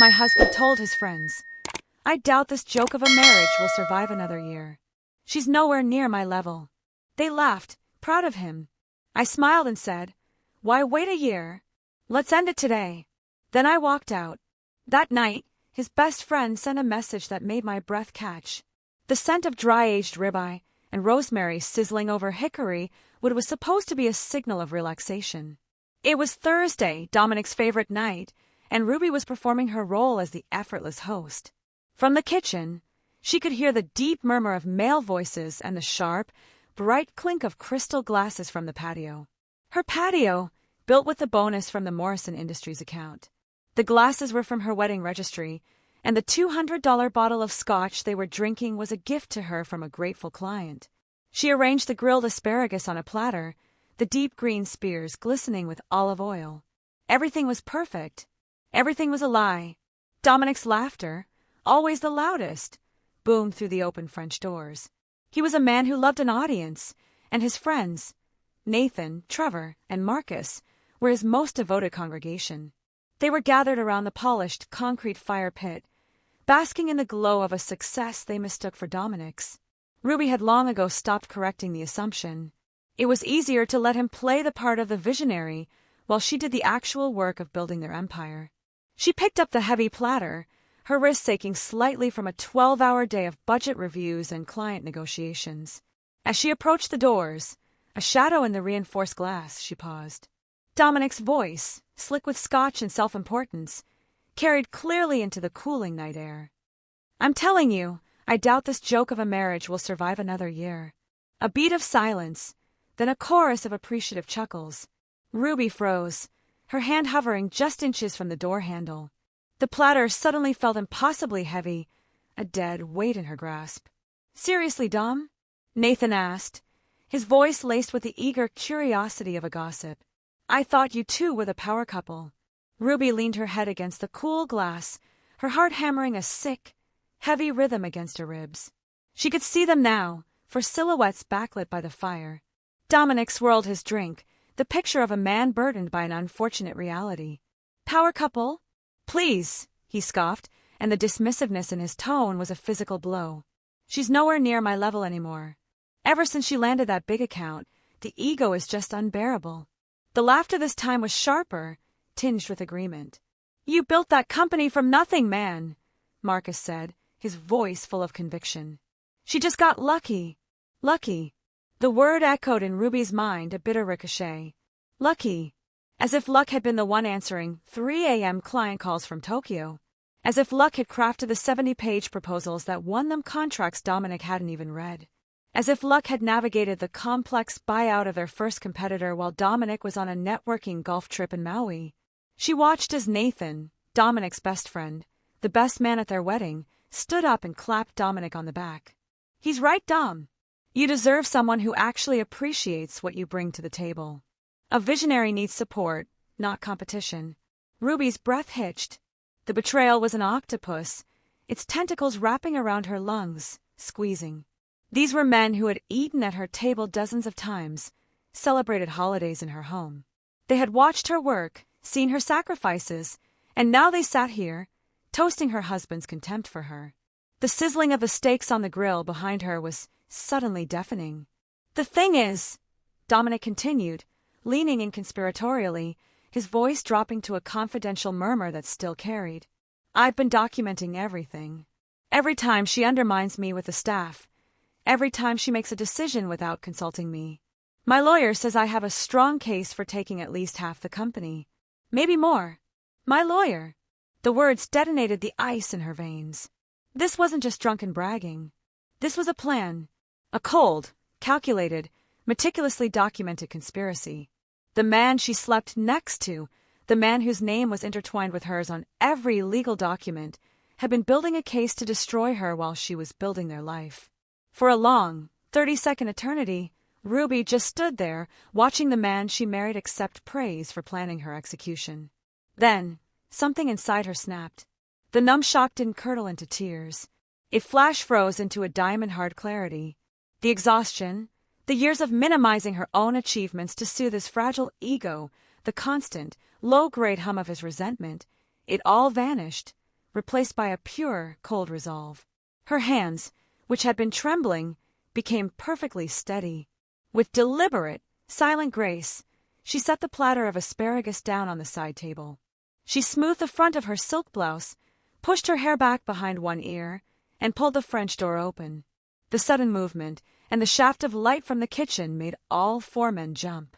my husband told his friends. I doubt this joke of a marriage will survive another year. She's nowhere near my level. They laughed, proud of him. I smiled and said, why wait a year? Let's end it today. Then I walked out. That night, his best friend sent a message that made my breath catch. The scent of dry-aged ribeye and rosemary sizzling over hickory wood was supposed to be a signal of relaxation. It was Thursday, Dominic's favorite night, and Ruby was performing her role as the effortless host. From the kitchen, she could hear the deep murmur of male voices and the sharp, bright clink of crystal glasses from the patio. Her patio, built with the bonus from the Morrison Industries account. The glasses were from her wedding registry, and the $200 bottle of scotch they were drinking was a gift to her from a grateful client. She arranged the grilled asparagus on a platter, the deep green spears glistening with olive oil. Everything was perfect. Everything was a lie. Dominic's laughter, always the loudest, boomed through the open French doors. He was a man who loved an audience, and his friends, Nathan, Trevor, and Marcus, were his most devoted congregation. They were gathered around the polished concrete fire pit, basking in the glow of a success they mistook for Dominic's. Ruby had long ago stopped correcting the assumption. It was easier to let him play the part of the visionary while she did the actual work of building their empire. She picked up the heavy platter, her wrists aching slightly from a 12-hour day of budget reviews and client negotiations. As she approached the doors, a shadow in the reinforced glass, she paused. Dominic's voice, slick with scotch and self-importance, carried clearly into the cooling night air. I'm telling you, I doubt this joke of a marriage will survive another year. A beat of silence, then a chorus of appreciative chuckles. Ruby froze, her hand hovering just inches from the door handle. The platter suddenly felt impossibly heavy, a dead weight in her grasp. Seriously, Dom? Nathan asked, his voice laced with the eager curiosity of a gossip. I thought you two were the power couple. Ruby leaned her head against the cool glass, her heart hammering a sick, heavy rhythm against her ribs. She could see them now, for silhouettes backlit by the fire. Dominic swirled his drink, the picture of a man burdened by an unfortunate reality. Power couple? Please, he scoffed, and the dismissiveness in his tone was a physical blow. She's nowhere near my level anymore. Ever since she landed that big account, the ego is just unbearable. The laughter this time was sharper, tinged with agreement. You built that company from nothing, man, Marcus said, his voice full of conviction. She just got lucky. Lucky. The word echoed in Ruby's mind, a bitter ricochet. Lucky. As if luck had been the one answering 3 a.m. client calls from Tokyo. As if luck had crafted the 70-page proposals that won them contracts Dominic hadn't even read. As if luck had navigated the complex buyout of their first competitor while Dominic was on a networking golf trip in Maui. She watched as Nathan, Dominic's best friend, the best man at their wedding, stood up and clapped Dominic on the back. He's right, Dom. You deserve someone who actually appreciates what you bring to the table. A visionary needs support, not competition. Ruby's breath hitched. The betrayal was an octopus, its tentacles wrapping around her lungs, squeezing. These were men who had eaten at her table dozens of times, celebrated holidays in her home. They had watched her work, seen her sacrifices, and now they sat here, toasting her husband's contempt for her. The sizzling of the steaks on the grill behind her was suddenly deafening. The thing is, Dominic continued, leaning in conspiratorially, his voice dropping to a confidential murmur that still carried. I've been documenting everything. Every time she undermines me with the staff. Every time she makes a decision without consulting me. My lawyer says I have a strong case for taking at least half the company. Maybe more. My lawyer. The words detonated the ice in her veins. This wasn't just drunken bragging. This was a plan. A cold, calculated, meticulously documented conspiracy. The man she slept next to, the man whose name was intertwined with hers on every legal document, had been building a case to destroy her while she was building their life. For a long, 30-second eternity, Ruby just stood there, watching the man she married accept praise for planning her execution. Then, something inside her snapped. The numb shock didn't curdle into tears. It flash-froze into a diamond-hard clarity. The exhaustion, the years of minimizing her own achievements to soothe his fragile ego, the constant, low-grade hum of his resentment, it all vanished, replaced by a pure, cold resolve. Her hands, which had been trembling, became perfectly steady. With deliberate, silent grace, she set the platter of asparagus down on the side table. She smoothed the front of her silk blouse, pushed her hair back behind one ear, and pulled the French door open. The sudden movement and the shaft of light from the kitchen made all four men jump.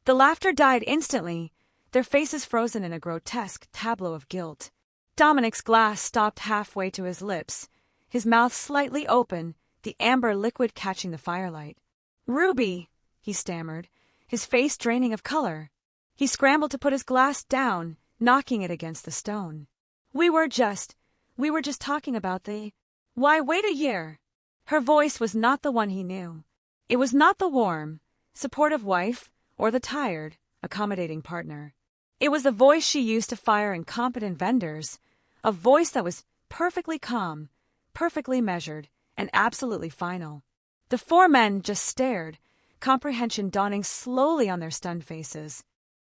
The laughter died instantly, their faces frozen in a grotesque tableau of guilt. Dominic's glass stopped halfway to his lips, his mouth slightly open, the amber liquid catching the firelight. "Ruby," he stammered, his face draining of color. He scrambled to put his glass down, knocking it against the stone. We were just talking about the... Why, wait a year." Her voice was not the one he knew. It was not the warm, supportive wife or the tired, accommodating partner. It was the voice she used to fire incompetent vendors, a voice that was perfectly calm, perfectly measured, and absolutely final. The four men just stared, comprehension dawning slowly on their stunned faces.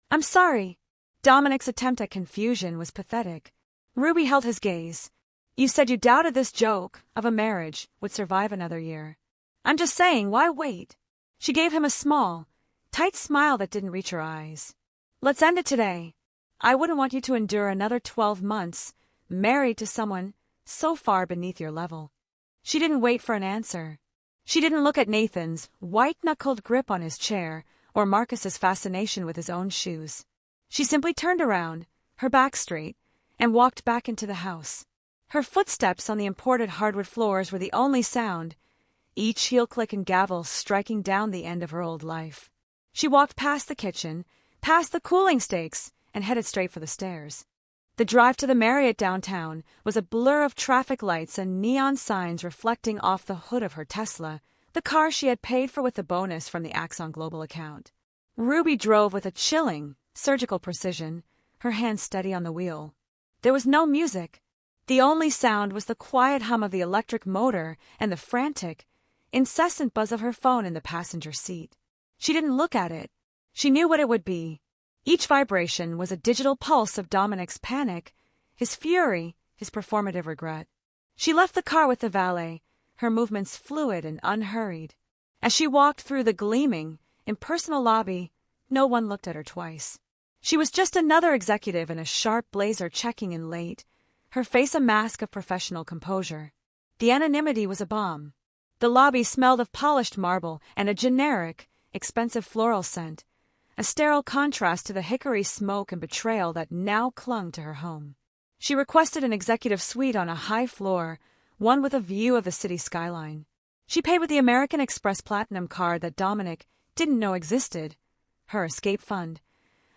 "I'm sorry." Dominic's attempt at confusion was pathetic. Ruby held his gaze. "You said you doubted this joke of a marriage would survive another year. I'm just saying, why wait?" She gave him a small, tight smile that didn't reach her eyes. "Let's end it today. I wouldn't want you to endure another 12 months, married to someone so far beneath your level." She didn't wait for an answer. She didn't look at Nathan's white-knuckled grip on his chair or Marcus's fascination with his own shoes. She simply turned around, her back straight, and walked back into the house. Her footsteps on the imported hardwood floors were the only sound, each heel click and gavel striking down the end of her old life. She walked past the kitchen, past the cooling stakes, and headed straight for the stairs. The drive to the Marriott downtown was a blur of traffic lights and neon signs reflecting off the hood of her Tesla, the car she had paid for with the bonus from the Axon Global account. Ruby drove with a chilling, surgical precision, her hands steady on the wheel. There was no music. The only sound was the quiet hum of the electric motor and the frantic, incessant buzz of her phone in the passenger seat. She didn't look at it. She knew what it would be. Each vibration was a digital pulse of Dominic's panic, his fury, his performative regret. She left the car with the valet, her movements fluid and unhurried. As she walked through the gleaming, impersonal lobby, no one looked at her twice. She was just another executive in a sharp blazer checking in late, her face a mask of professional composure. The anonymity was a balm. The lobby smelled of polished marble and a generic, expensive floral scent, a sterile contrast to the hickory smoke and betrayal that now clung to her home. She requested an executive suite on a high floor, one with a view of the city skyline. She paid with the American Express Platinum card that Dominic didn't know existed, her escape fund,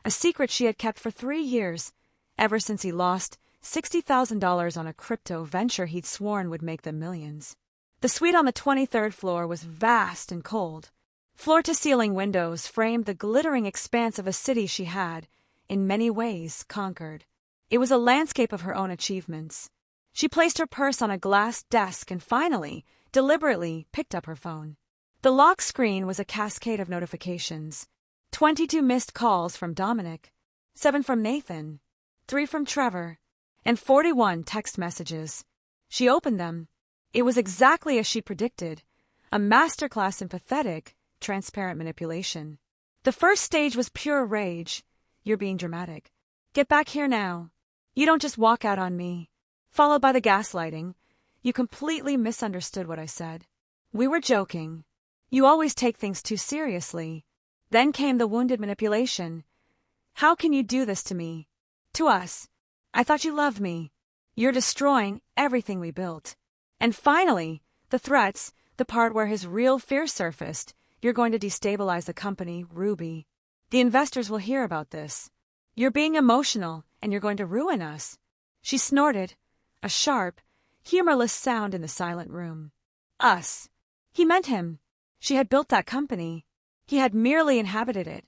a secret she had kept for 3 years, ever since he lost $60,000 on a crypto venture he'd sworn would make them millions. The suite on the 23rd floor was vast and cold. Floor-to-ceiling windows framed the glittering expanse of a city she had, in many ways, conquered. It was a landscape of her own achievements. She placed her purse on a glass desk and finally, deliberately, picked up her phone. The lock screen was a cascade of notifications. 22 missed calls from Dominic, 7 from Nathan, 3 from Trevor, and 41 text messages. She opened them. It was exactly as she predicted, a masterclass in pathetic, transparent manipulation. The first stage was pure rage. "You're being dramatic. Get back here now. You don't just walk out on me." Followed by the gaslighting. "You completely misunderstood what I said. We were joking. You always take things too seriously." Then came the wounded manipulation. "How can you do this to me? To us? I thought you loved me. You're destroying everything we built." And finally, the threats, the part where his real fear surfaced. "You're going to destabilize the company, Ruby. The investors will hear about this. You're being emotional, and you're going to ruin us." She snorted, a sharp, humorless sound in the silent room. Us. He meant him. She had built that company. He had merely inhabited it,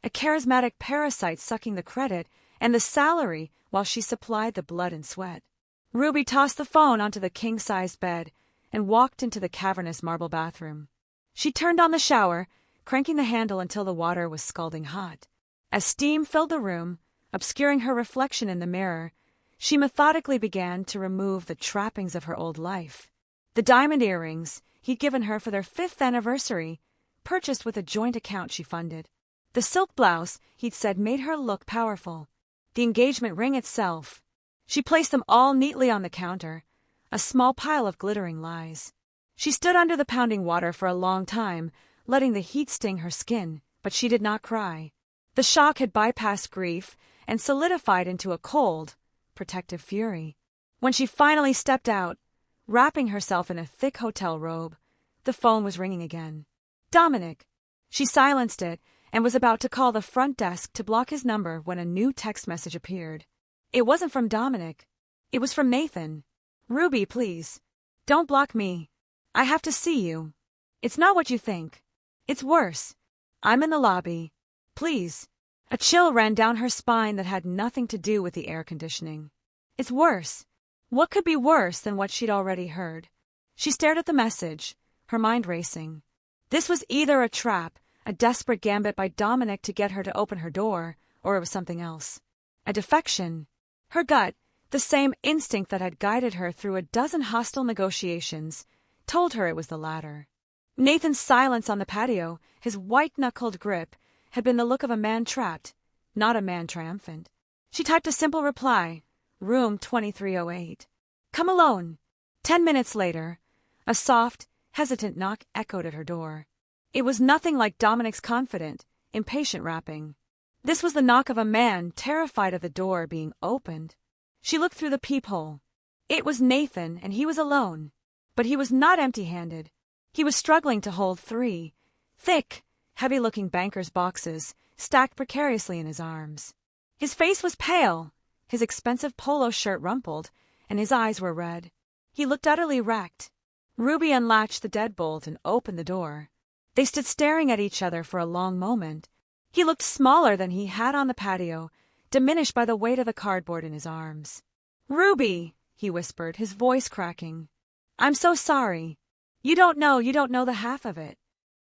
a charismatic parasite sucking the credit and the salary while she supplied the blood and sweat. Ruby tossed the phone onto the king-sized bed and walked into the cavernous marble bathroom. She turned on the shower, cranking the handle until the water was scalding hot. As steam filled the room, obscuring her reflection in the mirror, She methodically began to remove the trappings of her old life. The diamond earrings he'd given her for their 5th anniversary, purchased with a joint account she funded. The silk blouse he'd said made her look powerful. The engagement ring itself. She placed them all neatly on the counter, a small pile of glittering lies. She stood under the pounding water for a long time, letting the heat sting her skin, but she did not cry. The shock had bypassed grief and solidified into a cold, protective fury. When she finally stepped out, wrapping herself in a thick hotel robe, the phone was ringing again. Dominic. She silenced it and was about to call the front desk to block his number when a new text message appeared. It wasn't from Dominic. It was from Nathan. Ruby, please. Don't block me. I have to see you. It's not what you think. It's worse. I'm in the lobby. Please. A chill ran down her spine that had nothing to do with the air conditioning. It's worse. What could be worse than what she'd already heard? She stared at the message, her mind racing. This was either a trap, a desperate gambit by Dominic to get her to open her door, or it was something else. A defection. Her gut, the same instinct that had guided her through a dozen hostile negotiations, told her it was the latter. Nathan's silence on the patio, his white-knuckled grip, had been the look of a man trapped, not a man triumphant. She typed a simple reply, room 2308. Come alone. 10 minutes later, a soft, hesitant knock echoed at her door. It was nothing like Dominic's confident, impatient rapping. This was the knock of a man terrified of the door being opened. She looked through the peephole. It was Nathan, and he was alone. But he was not empty-handed. He was struggling to hold 3 thick, heavy-looking banker's boxes stacked precariously in his arms. His face was pale, his expensive polo shirt rumpled, and his eyes were red. He looked utterly wrecked. Ruby unlatched the deadbolt and opened the door. They stood staring at each other for a long moment. He looked smaller than he had on the patio, diminished by the weight of the cardboard in his arms. "Ruby," he whispered, his voice cracking. "I'm so sorry. You don't know the half of it."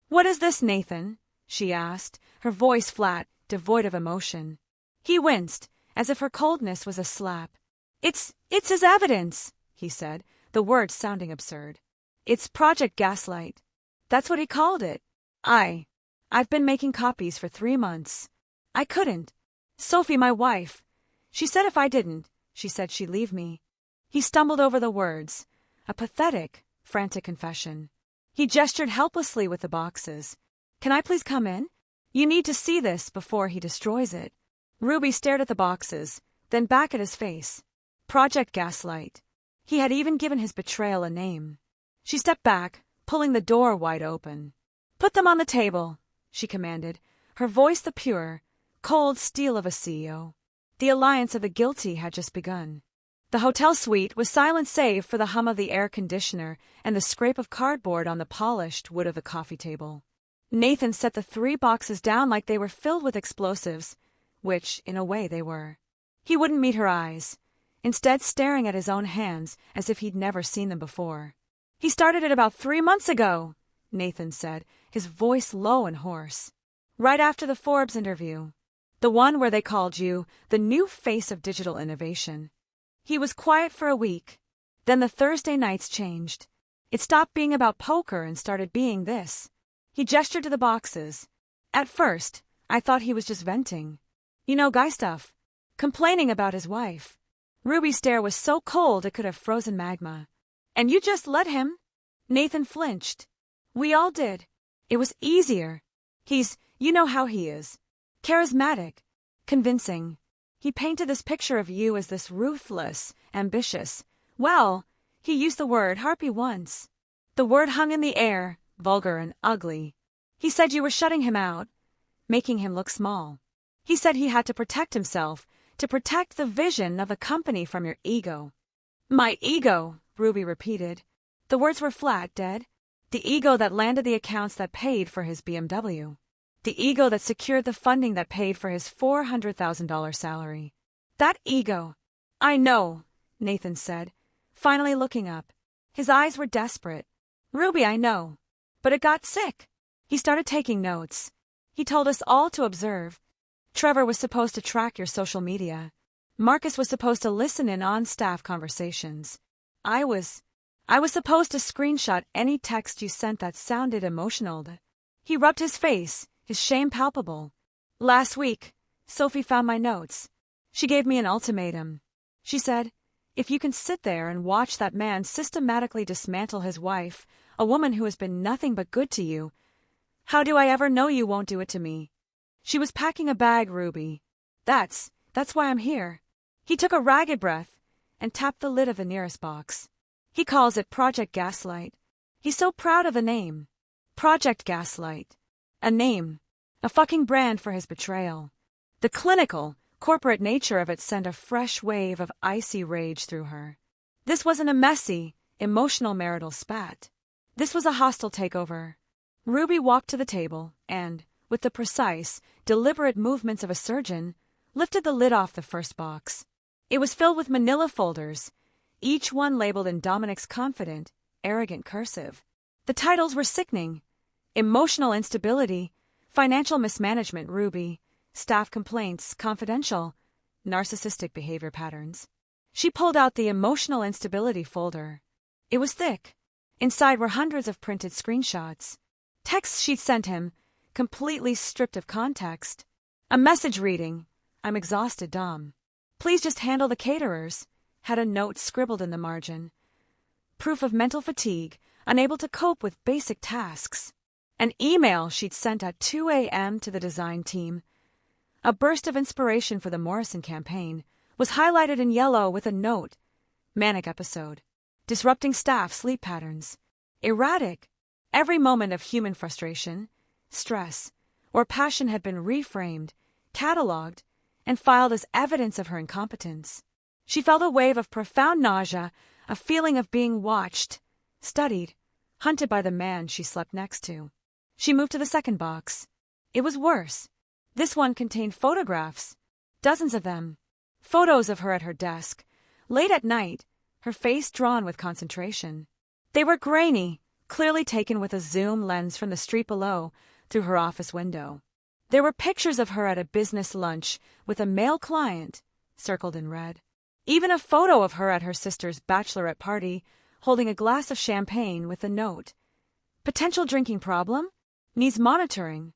"What is this, Nathan?" she asked, her voice flat, devoid of emotion. He winced, as if her coldness was a slap. It's his evidence," he said, the words sounding absurd. "It's Project Gaslight. That's what he called it. I've been making copies for 3 months. I couldn't. Sophie, my wife, she said if I didn't, she said she'd leave me." He stumbled over the words, a pathetic, frantic confession. He gestured helplessly with the boxes. "Can I please come in? You need to see this before he destroys it." Ruby stared at the boxes, then back at his face. Project Gaslight. He had even given his betrayal a name. She stepped back, pulling the door wide open. "Put them on the table," she commanded, her voice the pure, cold steel of a CEO. The alliance of the guilty had just begun. The hotel suite was silent save for the hum of the air conditioner and the scrape of cardboard on the polished wood of the coffee table. Nathan set the 3 boxes down like they were filled with explosives, which, in a way, they were. He wouldn't meet her eyes, instead staring at his own hands as if he'd never seen them before. "He started it about 3 months ago," Nathan said, his voice low and hoarse. "Right after the Forbes interview. The one where they called you the new face of digital innovation. He was quiet for a week. Then the Thursday nights changed. It stopped being about poker and started being this." He gestured to the boxes. "At first, I thought he was just venting. You know, guy stuff. Complaining about his wife." Ruby's stare was so cold it could have frozen magma. "And you just let him?" Nathan flinched. "We all did. It was easier. You know how he is. Charismatic. Convincing. He painted this picture of you as this ruthless, ambitious. Well, he used the word harpy once. The word hung in the air, vulgar and ugly. He said you were shutting him out, making him look small. He said he had to protect himself, to protect the vision of the company from your ego." "My ego," Ruby repeated. The words were flat, dead. The ego that landed the accounts that paid for his BMW. The ego that secured the funding that paid for his $400,000 salary. That ego. "I know," Nathan said, finally looking up. His eyes were desperate. "Ruby, I know. But it got sick. He started taking notes. He told us all to observe. Trevor was supposed to track your social media. Marcus was supposed to listen in on staff conversations. I was supposed to screenshot any text you sent that sounded emotional. He rubbed his face, his shame palpable. Last week, Sophie found my notes. She gave me an ultimatum. She said, if you can sit there and watch that man systematically dismantle his wife, a woman who has been nothing but good to you, how do I ever know you won't do it to me? She was packing a bag, Ruby. That's why I'm here. He took a ragged breath and tapped the lid of the nearest box. He calls it Project Gaslight. He's so proud of the name. Project Gaslight. A name. A fucking brand for his betrayal. The clinical, corporate nature of it sent a fresh wave of icy rage through her. This wasn't a messy, emotional marital spat. This was a hostile takeover. Ruby walked to the table and, with the precise, deliberate movements of a surgeon, lifted the lid off the first box. It was filled with manila folders, each one labeled in Dominic's confident, arrogant cursive. The titles were sickening. Emotional instability, financial mismanagement, Ruby, staff complaints, confidential, narcissistic behavior patterns. She pulled out the emotional instability folder. It was thick. Inside were hundreds of printed screenshots. Texts she'd sent him, completely stripped of context. A message reading, I'm exhausted, Dom. Please just handle the caterers, had a note scribbled in the margin. Proof of mental fatigue, unable to cope with basic tasks. An email she'd sent at 2 a.m. to the design team. A burst of inspiration for the Morrison campaign was highlighted in yellow with a note. Manic episode. Disrupting staff sleep patterns. Erratic. Every moment of human frustration, stress, or passion had been reframed, catalogued, and filed as evidence of her incompetence. She felt a wave of profound nausea, a feeling of being watched, studied, hunted by the man she slept next to. She moved to the second box. It was worse. This one contained photographs, dozens of them. Photos of her at her desk, late at night, her face drawn with concentration. They were grainy, clearly taken with a zoom lens from the street below, through her office window. There were pictures of her at a business lunch with a male client, circled in red. Even a photo of her at her sister's bachelorette party, holding a glass of champagne with a note. Potential drinking problem? Needs monitoring.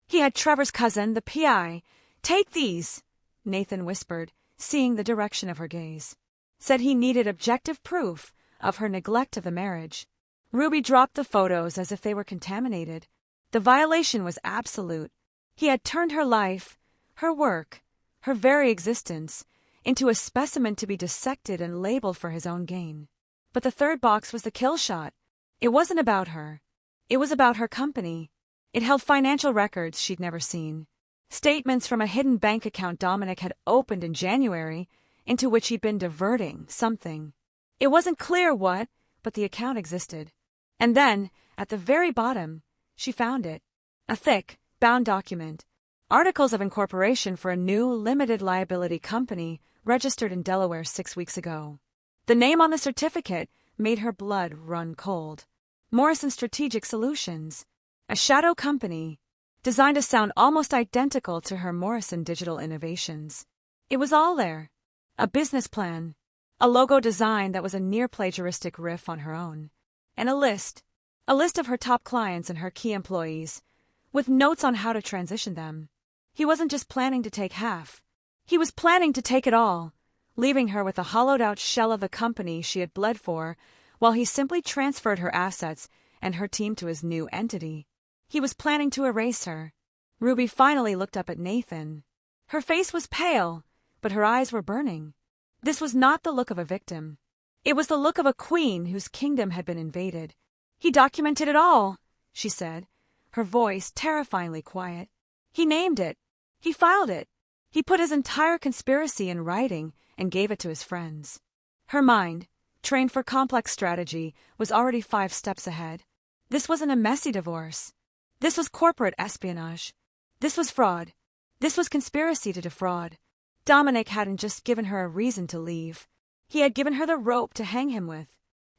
He had Trevor's cousin, the PI. Take these, Nathan whispered, seeing the direction of her gaze. Said he needed objective proof of her neglect of the marriage. Ruby dropped the photos as if they were contaminated. The violation was absolute. He had turned her life, her work, her very existence, into a specimen to be dissected and labeled for his own gain. But the third box was the kill shot. It wasn't about her. It was about her company. It held financial records she'd never seen. Statements from a hidden bank account Dominic had opened in January, into which he'd been diverting something. It wasn't clear what, but the account existed. And then, at the very bottom, she found it. A thick, bound document. Articles of incorporation for a new limited liability company registered in Delaware 6 weeks ago. The name on the certificate made her blood run cold. Morrison Strategic Solutions. A shadow company, designed to sound almost identical to her Morrison Digital Innovations. It was all there. A business plan. A logo design that was a near-plagiaristic riff on her own. And a list. A list of her top clients and her key employees, with notes on how to transition them. He wasn't just planning to take half. He was planning to take it all, leaving her with a hollowed-out shell of the company she had bled for, while he simply transferred her assets and her team to his new entity. He was planning to erase her. Ruby finally looked up at Nathan. Her face was pale, but her eyes were burning. This was not the look of a victim. It was the look of a queen whose kingdom had been invaded. He documented it all, she said, her voice terrifyingly quiet. He named it. He filed it. He put his entire conspiracy in writing and gave it to his friends. Her mind, trained for complex strategy, was already 5 steps ahead. This wasn't a messy divorce. This was corporate espionage. This was fraud. This was conspiracy to defraud. Dominic hadn't just given her a reason to leave. He had given her the rope to hang him with.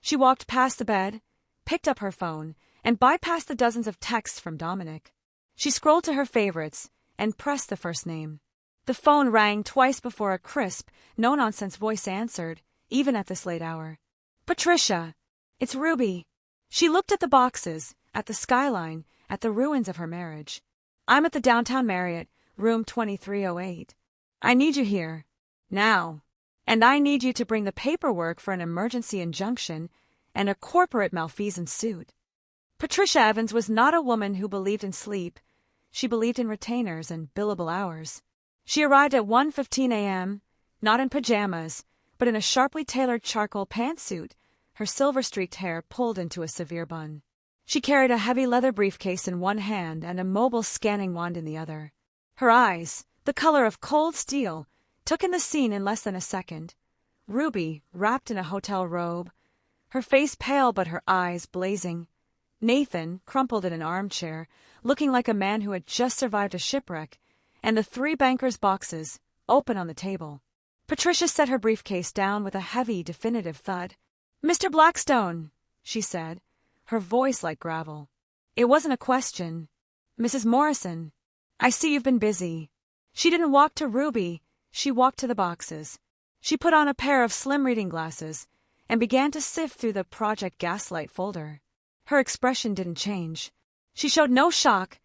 She walked past the bed, picked up her phone, and bypassed the dozens of texts from Dominic. She scrolled to her favorites and pressed the first name. The phone rang twice before a crisp, no-nonsense voice answered, even at this late hour. Patricia! It's Ruby. She looked at the boxes, at the skyline, at the ruins of her marriage. I'm at the downtown Marriott, room 2308. I need you here. Now. And I need you to bring the paperwork for an emergency injunction and a corporate malfeasance suit. Patricia Evans was not a woman who believed in sleep. She believed in retainers and billable hours. She arrived at 1:15 a.m., not in pajamas, but in a sharply tailored charcoal pantsuit, her silver-streaked hair pulled into a severe bun. She carried a heavy leather briefcase in one hand and a mobile scanning wand in the other. Her eyes, the color of cold steel, took in the scene in less than a second. Ruby, wrapped in a hotel robe, her face pale but her eyes blazing. Nathan, crumpled in an armchair, looking like a man who had just survived a shipwreck, and the three bankers' boxes, open on the table. Patricia set her briefcase down with a heavy, definitive thud. "Mr. Blackstone," she said, her voice like gravel. It wasn't a question. "Mrs. Morrison, I see you've been busy." She didn't walk to Ruby, she walked to the boxes. She put on a pair of slim reading glasses and began to sift through the Project Gaslight folder. Her expression didn't change. She showed no shock,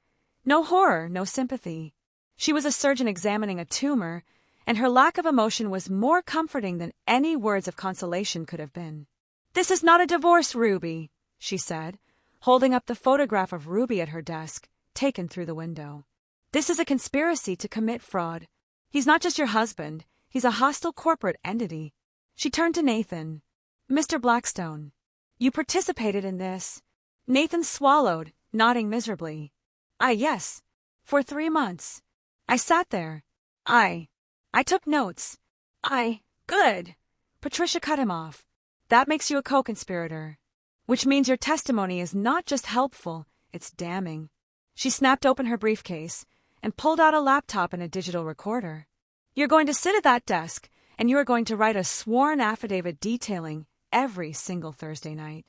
no horror, no sympathy. She was a surgeon examining a tumor, and her lack of emotion was more comforting than any words of consolation could have been. "This is not a divorce, Ruby," she said, holding up the photograph of Ruby at her desk, taken through the window. "This is a conspiracy to commit fraud. He's not just your husband, he's a hostile corporate entity." She turned to Nathan. "Mr. Blackstone, you participated in this." Nathan swallowed, nodding miserably. Yes. For 3 months. I sat there. I took notes. Good." Patricia cut him off. "That makes you a co-conspirator. Which means your testimony is not just helpful, it's damning." She snapped open her briefcase and pulled out a laptop and a digital recorder. "You're going to sit at that desk, and you are going to write a sworn affidavit detailing every single Thursday night,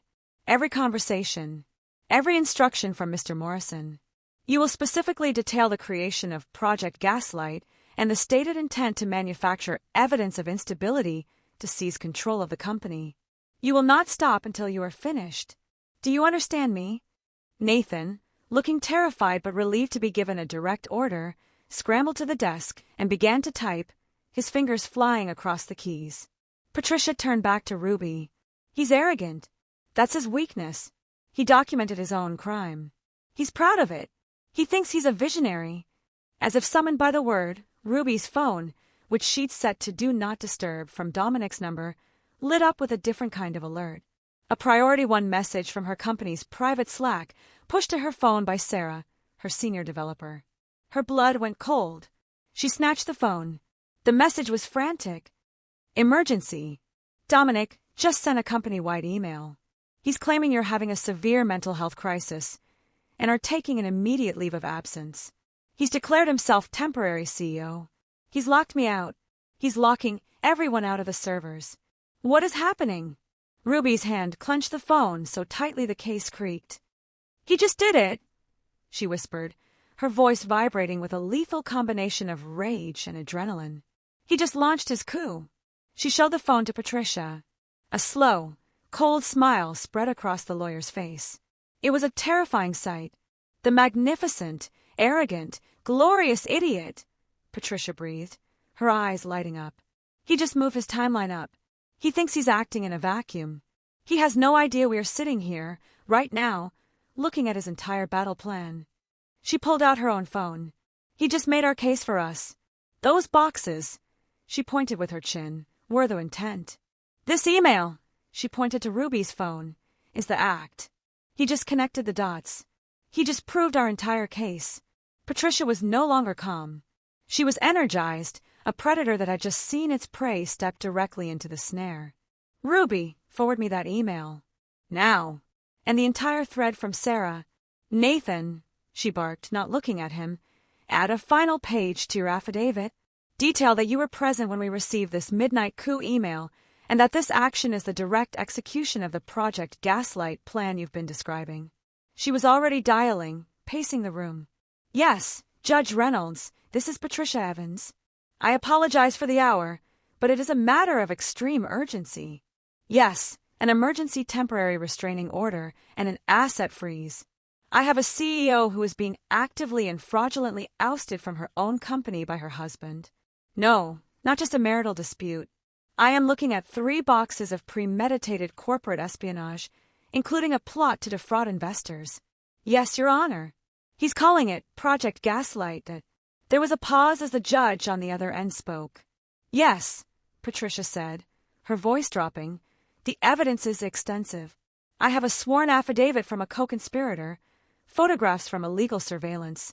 every conversation, every instruction from Mr. Morrison. You will specifically detail the creation of Project Gaslight and the stated intent to manufacture evidence of instability to seize control of the company. You will not stop until you are finished. Do you understand me?" Nathan, looking terrified but relieved to be given a direct order, scrambled to the desk and began to type, his fingers flying across the keys. Patricia turned back to Ruby. "He's arrogant. That's his weakness. He documented his own crime. He's proud of it. He thinks he's a visionary." As if summoned by the word, Ruby's phone, which she'd set to Do Not Disturb from Dominic's number, lit up with a different kind of alert. A Priority 1 message from her company's private Slack pushed to her phone by Sarah, her senior developer. Her blood went cold. She snatched the phone. The message was frantic. "Emergency. Dominic just sent a company-wide email. He's claiming you're having a severe mental health crisis and are taking an immediate leave of absence. He's declared himself temporary CEO. He's locked me out. He's locking everyone out of the servers. What is happening?" Ruby's hand clenched the phone so tightly the case creaked. "He just did it," she whispered, her voice vibrating with a lethal combination of rage and adrenaline. "He just launched his coup." She showed the phone to Patricia. A slow, cold smile spread across the lawyer's face. It was a terrifying sight. "The magnificent, arrogant, glorious idiot," Patricia breathed, her eyes lighting up. "He just moved his timeline up. He thinks he's acting in a vacuum. He has no idea we are sitting here, right now, looking at his entire battle plan." She pulled out her own phone. "He just made our case for us. Those boxes," she pointed with her chin, "were the intent. This email," she pointed to Ruby's phone, "is the act. He just connected the dots. He just proved our entire case." Patricia was no longer calm. She was energized, a predator that had just seen its prey step directly into the snare. "Ruby, forward me that email. Now." And the entire thread from Sarah. "Nathan," she barked, not looking at him, "add a final page to your affidavit. Detail that you were present when we received this midnight coup email and that this action is the direct execution of the Project Gaslight plan you've been describing." She was already dialing, pacing the room. "Yes, Judge Reynolds, this is Patricia Evans." I apologize for the hour, but it is a matter of extreme urgency. Yes, an emergency temporary restraining order and an asset freeze. I have a CEO who is being actively and fraudulently ousted from her own company by her husband. No, not just a marital dispute. I am looking at 3 boxes of premeditated corporate espionage, including a plot to defraud investors. Yes, Your Honor. He's calling it Project Gaslight. There was a pause as the judge on the other end spoke. Yes, Patricia said, her voice dropping. The evidence is extensive. I have a sworn affidavit from a co-conspirator, photographs from illegal surveillance,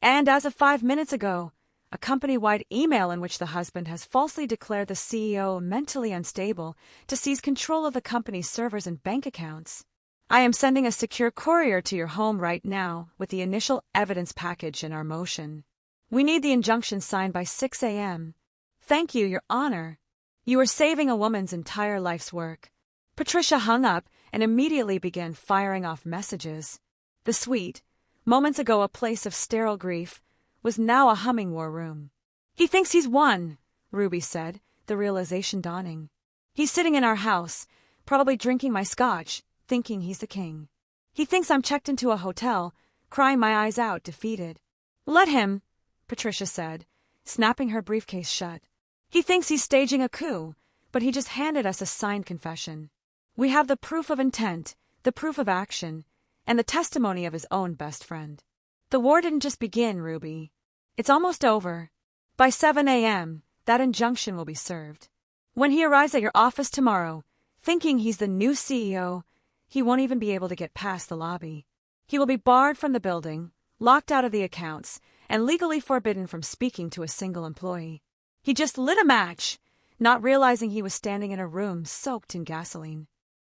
and as of 5 minutes ago, a company-wide email in which the husband has falsely declared the CEO mentally unstable to seize control of the company's servers and bank accounts. I am sending a secure courier to your home right now with the initial evidence package in our motion. We need the injunction signed by 6 a.m. Thank you, Your Honor. You are saving a woman's entire life's work. Patricia hung up and immediately began firing off messages. The suite, moments ago a place of sterile grief, was now a humming war room. He thinks he's won, Ruby said, the realization dawning. He's sitting in our house, probably drinking my scotch, thinking he's the king. He thinks I'm checked into a hotel, crying my eyes out, defeated. Let him, Patricia said, snapping her briefcase shut. He thinks he's staging a coup, but he just handed us a signed confession. We have the proof of intent, the proof of action, and the testimony of his own best friend. The war didn't just begin, Ruby. It's almost over. By 7 a.m., that injunction will be served. When he arrives at your office tomorrow, thinking he's the new CEO, he won't even be able to get past the lobby. He will be barred from the building, locked out of the accounts, and legally forbidden from speaking to a single employee. He just lit a match, not realizing he was standing in a room soaked in gasoline.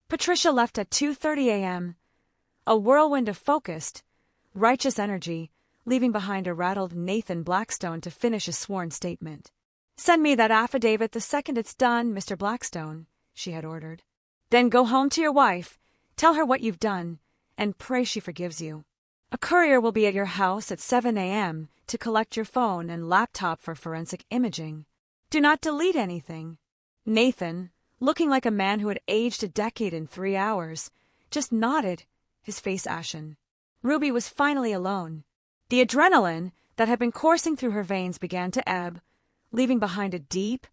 Patricia left at 2:30 a.m., a whirlwind of focused, righteous energy, leaving behind a rattled Nathan Blackstone to finish his sworn statement. Send me that affidavit the second it's done, Mr. Blackstone, she had ordered. Then go home to your wife, tell her what you've done, and pray she forgives you. A courier will be at your house at 7 a.m. to collect your phone and laptop for forensic imaging. Do not delete anything. Nathan, looking like a man who had aged a decade in 3 hours, just nodded, his face ashen. Ruby was finally alone. The adrenaline that had been coursing through her veins began to ebb, leaving behind a deep,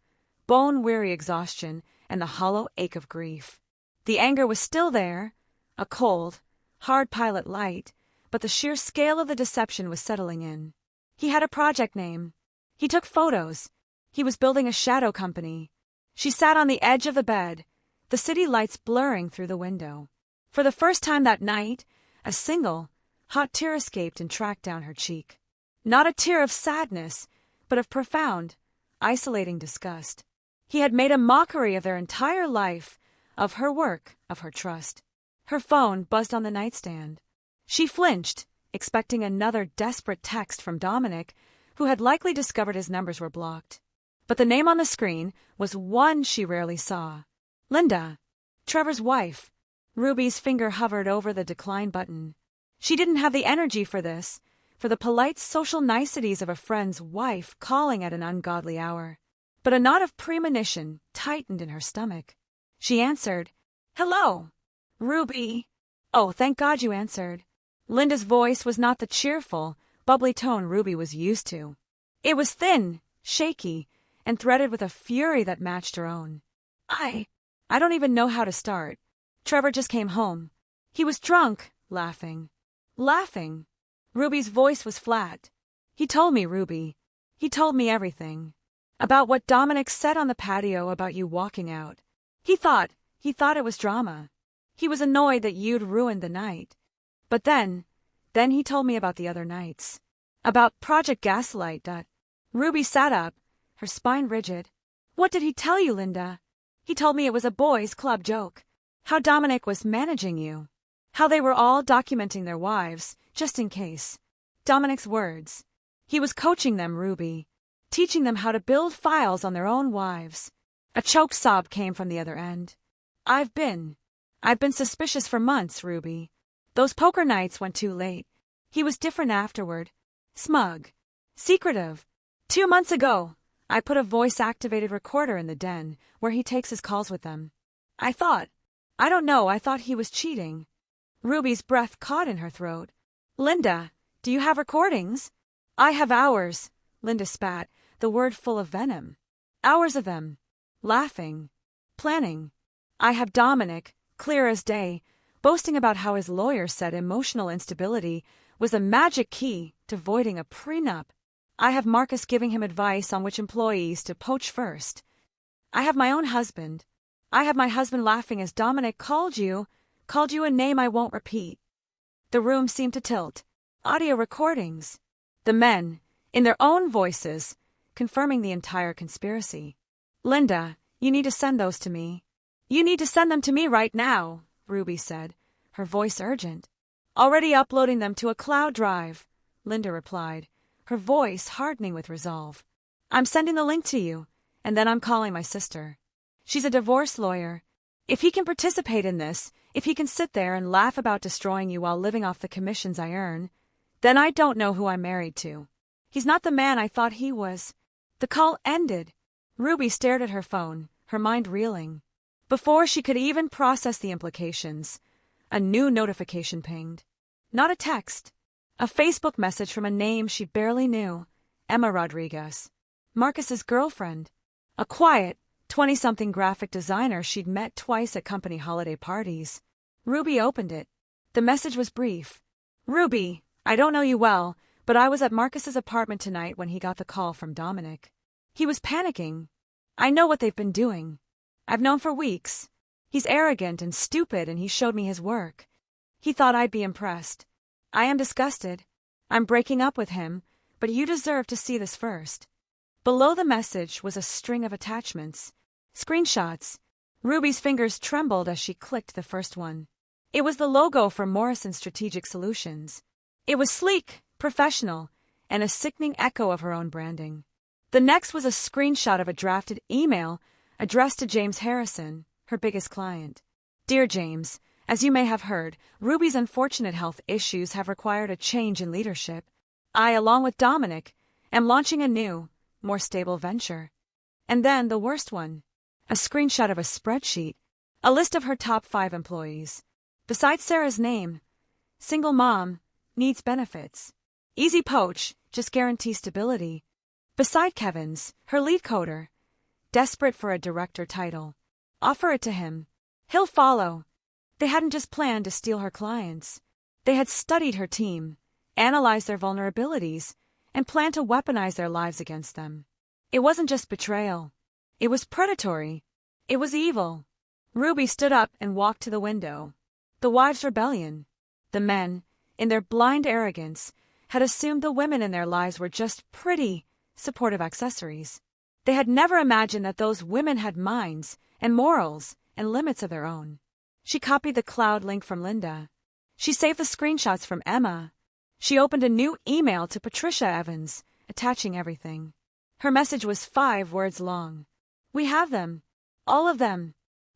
bone-weary exhaustion and the hollow ache of grief. The anger was still there, a cold, hard pilot light, but the sheer scale of the deception was settling in. He had a project name. He took photos. He was building a shadow company. She sat on the edge of the bed, the city lights blurring through the window. For the first time that night, a single, hot tear escaped and tracked down her cheek. Not a tear of sadness, but of profound, isolating disgust. He had made a mockery of their entire life, of her work, of her trust. Her phone buzzed on the nightstand. She flinched, expecting another desperate text from Dominic, who had likely discovered his numbers were blocked. But the name on the screen was one she rarely saw. Linda, Trevor's wife. Ruby's finger hovered over the decline button. She didn't have the energy for this, for the polite social niceties of a friend's wife calling at an ungodly hour. But a knot of premonition tightened in her stomach. She answered, "Hello, Ruby." "Oh, thank God you answered." Linda's voice was not the cheerful, bubbly tone Ruby was used to. It was thin, shaky, and threaded with a fury that matched her own. I don't even know how to start. Trevor just came home. He was drunk, laughing. Laughing. Ruby's voice was flat. He told me, Ruby. He told me everything. About what Dominic said on the patio about you walking out. He thought it was drama. He was annoyed that you'd ruined the night. But then he told me about the other nights. About Project Gaslight. Ruby sat up, her spine rigid. What did he tell you, Linda? He told me it was a boys' club joke. How Dominic was managing you. How they were all documenting their wives, just in case. Dominic's words. He was coaching them, Ruby. Teaching them how to build files on their own wives. A choked sob came from the other end. I've been suspicious for months, Ruby. Those poker nights went too late. He was different afterward. Smug. Secretive. 2 months ago, I put a voice-activated recorder in the den, where he takes his calls with them. I thought he was cheating. Ruby's breath caught in her throat. Linda, do you have recordings? I have hours, Linda spat, the word full of venom. Hours of them. Laughing. Planning. I have Dominic, clear as day, boasting about how his lawyer said emotional instability was a magic key to voiding a prenup. I have Marcus giving him advice on which employees to poach first. I have my own husband. I have my husband laughing as Dominic called you a name I won't repeat. The room seemed to tilt. Audio recordings. The men, in their own voices, confirming the entire conspiracy. Linda, you need to send those to me. You need to send them to me right now, Ruby said, her voice urgent. Already uploading them to a cloud drive, Linda replied, her voice hardening with resolve. I'm sending the link to you, and then I'm calling my sister. She's a divorce lawyer. If he can participate in this, if he can sit there and laugh about destroying you while living off the commissions I earn, then I don't know who I'm married to. He's not the man I thought he was. The call ended. Ruby stared at her phone, her mind reeling. Before she could even process the implications, a new notification pinged. Not a text. A Facebook message from a name she barely knew. Emma Rodriguez. Marcus's girlfriend. A quiet, 20-something graphic designer she'd met twice at company holiday parties. Ruby opened it. The message was brief. Ruby, I don't know you well, but I was at Marcus's apartment tonight when he got the call from Dominic. He was panicking. I know what they've been doing. I've known for weeks. He's arrogant and stupid, and he showed me his work. He thought I'd be impressed. I am disgusted. I'm breaking up with him, but you deserve to see this first. Below the message was a string of attachments. Screenshots. Ruby's fingers trembled as she clicked the first one. It was the logo for Morrison Strategic Solutions. It was sleek, professional, and a sickening echo of her own branding. The next was a screenshot of a drafted email addressed to James Harrison, her biggest client. Dear James, as you may have heard, Ruby's unfortunate health issues have required a change in leadership. I, along with Dominic, am launching a new, more stable venture. And then the worst one. A screenshot of a spreadsheet, a list of her top 5 employees. Besides Sarah's name, single mom, needs benefits. Easy poach, just guarantee stability. Beside Kevin's, her lead coder, desperate for a director title. Offer it to him. He'll follow. They hadn't just planned to steal her clients. They had studied her team, analyzed their vulnerabilities, and planned to weaponize their lives against them. It wasn't just betrayal. It was predatory. It was evil. Ruby stood up and walked to the window. The wives' rebellion. The men, in their blind arrogance, had assumed the women in their lives were just pretty, supportive accessories. They had never imagined that those women had minds and morals and limits of their own. She copied the cloud link from Linda. She saved the screenshots from Emma. She opened a new email to Patricia Evans, attaching everything. Her message was 5 words long. We have them. All of them.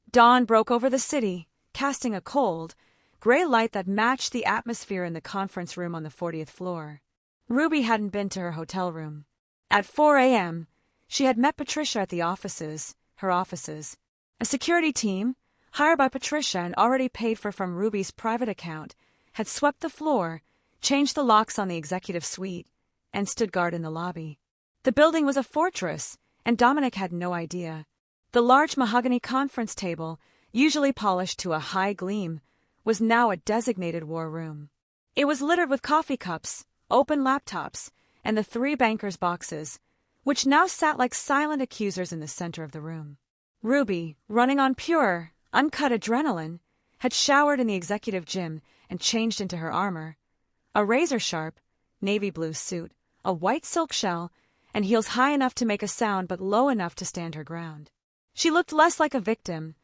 Dawn broke over the city, casting a cold, gray light that matched the atmosphere in the conference room on the 40th floor. Ruby hadn't been to her hotel room. At 4 a.m., she had met Patricia at the offices, her offices. A security team, hired by Patricia and already paid for from Ruby's private account, had swept the floor, changed the locks on the executive suite, and stood guard in the lobby. The building was a fortress, and Dominic had no idea. The large mahogany conference table, usually polished to a high gleam, was now a designated war room. It was littered with coffee cups, open laptops, and the 3 bankers' boxes, which now sat like silent accusers in the center of the room. Ruby, running on pure, uncut adrenaline, had showered in the executive gym and changed into her armor. A razor-sharp, navy blue suit, a white silk shell, and heels high enough to make a sound but low enough to stand her ground. She looked less like a victim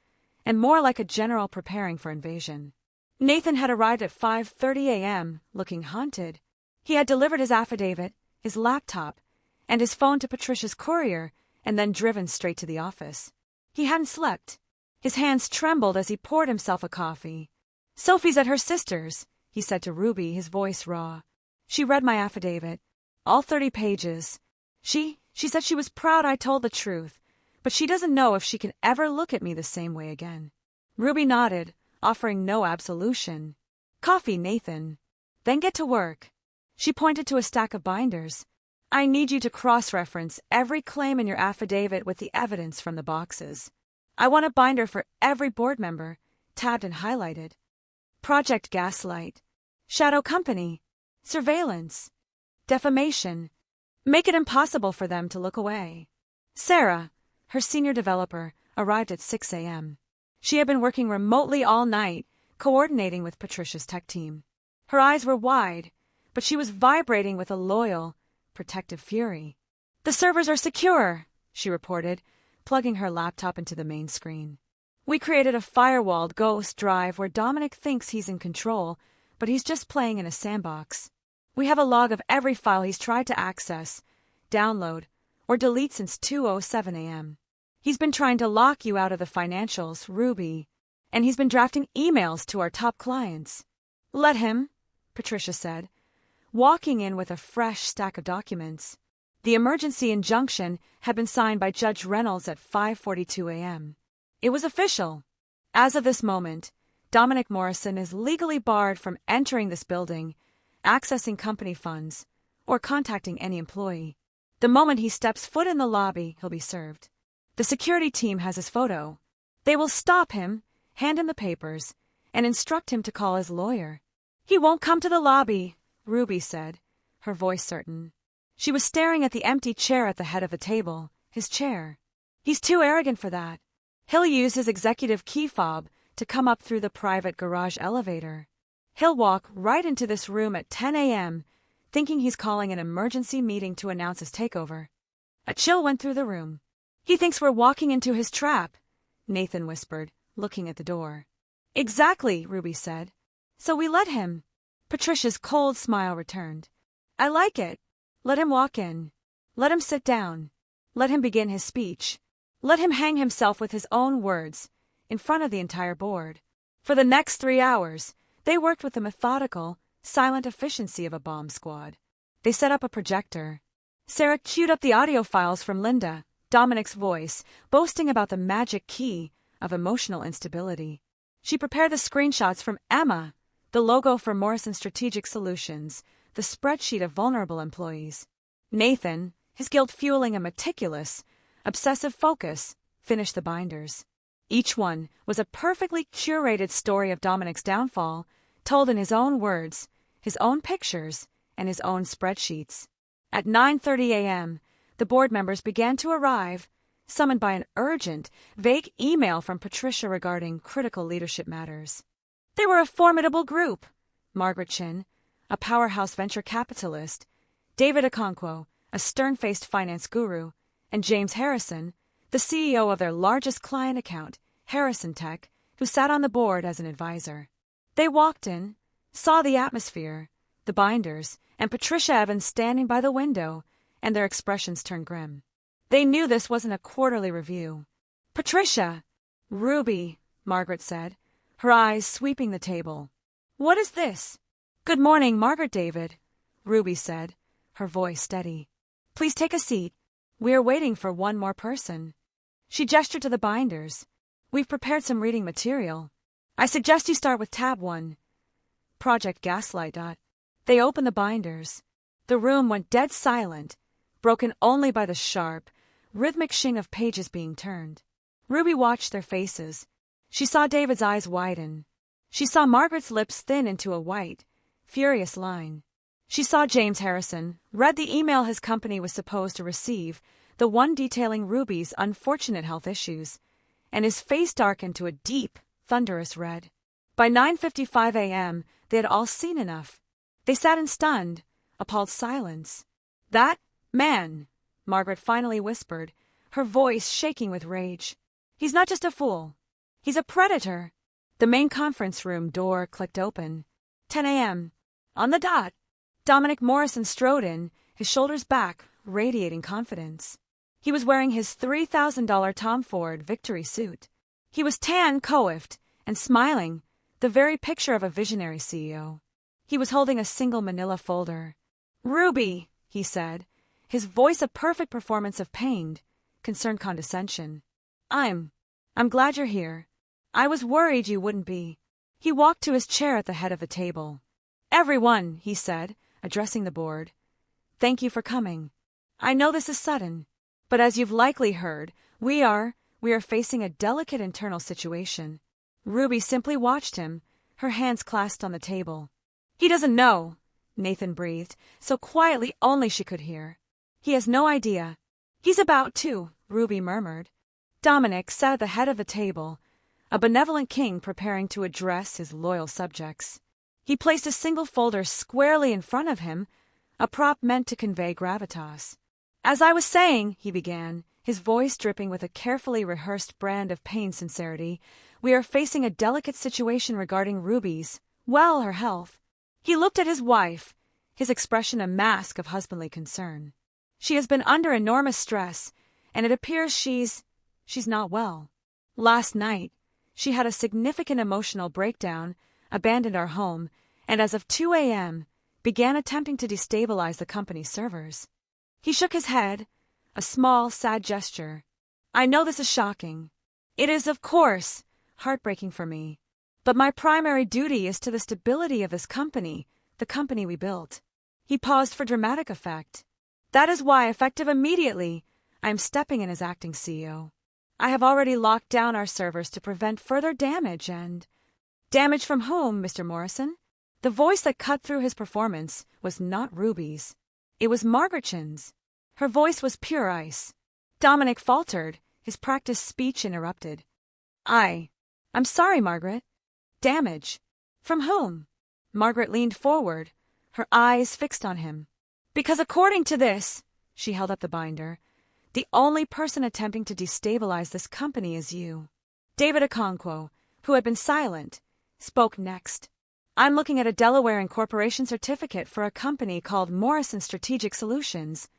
and more like a general preparing for invasion. Nathan had arrived at 5:30 a.m., looking haunted. He had delivered his affidavit, his laptop, and his phone to Patricia's courier, and then driven straight to the office. He hadn't slept. His hands trembled as he poured himself a coffee. "Sophie's at her sister's," he said to Ruby, his voice raw. She read my affidavit, all 30 pages. She She said she was proud I told the truth, but she doesn't know if she can ever look at me the same way again. Ruby nodded, offering no absolution. Coffee, Nathan. Then get to work. She pointed to a stack of binders. I need you to cross-reference every claim in your affidavit with the evidence from the boxes. I want a binder for every board member, tabbed and highlighted. Project Gaslight. Shadow Company. Surveillance. Defamation. Make it impossible for them to look away. Sarah, her senior developer, arrived at 6 a.m. She had been working remotely all night, coordinating with Patricia's tech team. Her eyes were wide, but she was vibrating with a loyal, protective fury. The servers are secure, she reported, plugging her laptop into the main screen. We created a firewalled ghost drive where Dominic thinks he's in control, but he's just playing in a sandbox. We have a log of every file he's tried to access, download, or delete since 2:07 a.m. He's been trying to lock you out of the financials, Ruby, and he's been drafting emails to our top clients. Let him, Patricia said, walking in with a fresh stack of documents. The emergency injunction had been signed by Judge Reynolds at 5:42 a.m. It was official. As of this moment, Dominic Morrison is legally barred from entering this building, accessing company funds, or contacting any employee. The moment he steps foot in the lobby, he'll be served. The security team has his photo. They will stop him, hand him the papers, and instruct him to call his lawyer. He won't come to the lobby, Ruby said, her voice certain. She was staring at the empty chair at the head of the table, his chair. He's too arrogant for that. He'll use his executive key fob to come up through the private garage elevator. He'll walk right into this room at 10 a.m., thinking he's calling an emergency meeting to announce his takeover. A chill went through the room. He thinks we're walking into his trap, Nathan whispered, looking at the door. Exactly, Ruby said. So we let him. Patricia's cold smile returned. I like it. Let him walk in. Let him sit down. Let him begin his speech. Let him hang himself with his own words, in front of the entire board. For the next 3 hours, they worked with the methodical, silent efficiency of a bomb squad. They set up a projector. Sarah queued up the audio files from Linda, Dominic's voice, boasting about the magic key of emotional instability. She prepared the screenshots from Emma, the logo for Morrison Strategic Solutions, the spreadsheet of vulnerable employees. Nathan, his guilt fueling a meticulous, obsessive focus, finished the binders. Each one was a perfectly curated story of Dominic's downfall, told in his own words, his own pictures, and his own spreadsheets. At 9:30 a.m., the board members began to arrive, summoned by an urgent, vague email from Patricia regarding critical leadership matters. They were a formidable group. Margaret Chin, a powerhouse venture capitalist, David Okonkwo, a stern-faced finance guru, and James Harrison, the CEO of their largest client account, Harrison Tech, who sat on the board as an advisor. They walked in, saw the atmosphere, the binders, and Patricia Evans standing by the window, and their expressions turned grim. They knew this wasn't a quarterly review. Patricia! Ruby, Margaret said, her eyes sweeping the table. What is this? Good morning, Margaret David, Ruby said, her voice steady. Please take a seat. We are waiting for one more person. She gestured to the binders. We've prepared some reading material. I suggest you start with tab 1. Project Gaslight. They opened the binders. The room went dead silent, broken only by the sharp, rhythmic shing of pages being turned. Ruby watched their faces. She saw David's eyes widen. She saw Margaret's lips thin into a white, furious line. She saw James Harrison, read the email his company was supposed to receive, the one detailing Ruby's unfortunate health issues, and his face darkened to a deep, thunderous red. By 9:55 a.m., they had all seen enough. They sat in stunned, appalled silence. That man, Margaret finally whispered, her voice shaking with rage. He's not just a fool. He's a predator. The main conference room door clicked open. 10 a.m. On the dot. Dominic Morrison strode in, his shoulders back, radiating confidence. He was wearing his $3,000 Tom Ford Victory suit. He was tan, coiffed, and smiling, the very picture of a visionary CEO. He was holding a single manila folder. Ruby, he said, his voice a perfect performance of pained, concerned condescension. I'm glad you're here. I was worried you wouldn't be. He walked to his chair at the head of the table. Everyone, he said, addressing the board. Thank you for coming. I know this is sudden, but as you've likely heard, we are facing a delicate internal situation. Ruby simply watched him, her hands clasped on the table. He doesn't know, Nathan breathed, so quietly only she could hear. He has no idea. He's about to, Ruby murmured. Dominic sat at the head of the table, a benevolent king preparing to address his loyal subjects. He placed a single folder squarely in front of him, a prop meant to convey gravitas. As I was saying, he began, his voice dripping with a carefully rehearsed brand of pained sincerity, we are facing a delicate situation regarding Ruby's, her health. He looked at his wife, his expression a mask of husbandly concern. She has been under enormous stress, and it appears she's not well. Last night, she had a significant emotional breakdown, abandoned our home, and as of 2 a.m., began attempting to destabilize the company's servers. He shook his head, a small, sad gesture. I know this is shocking. It is, of course, heartbreaking for me. But my primary duty is to the stability of this company, the company we built. He paused for dramatic effect. That is why, effective immediately, I am stepping in as acting CEO. I have already locked down our servers to prevent further damage and... Damage from whom, Mr. Morrison? The voice that cut through his performance was not Ruby's. It was Margaret's. Her voice was pure ice. Dominic faltered, his practiced speech interrupted. I'm sorry, Margaret. Damage. From whom? Margaret leaned forward, her eyes fixed on him. Because according to this, she held up the binder, the only person attempting to destabilize this company is you. David Okonkwo, who had been silent, spoke next. I'm looking at a Delaware incorporation certificate for a company called Morrison Strategic Solutions,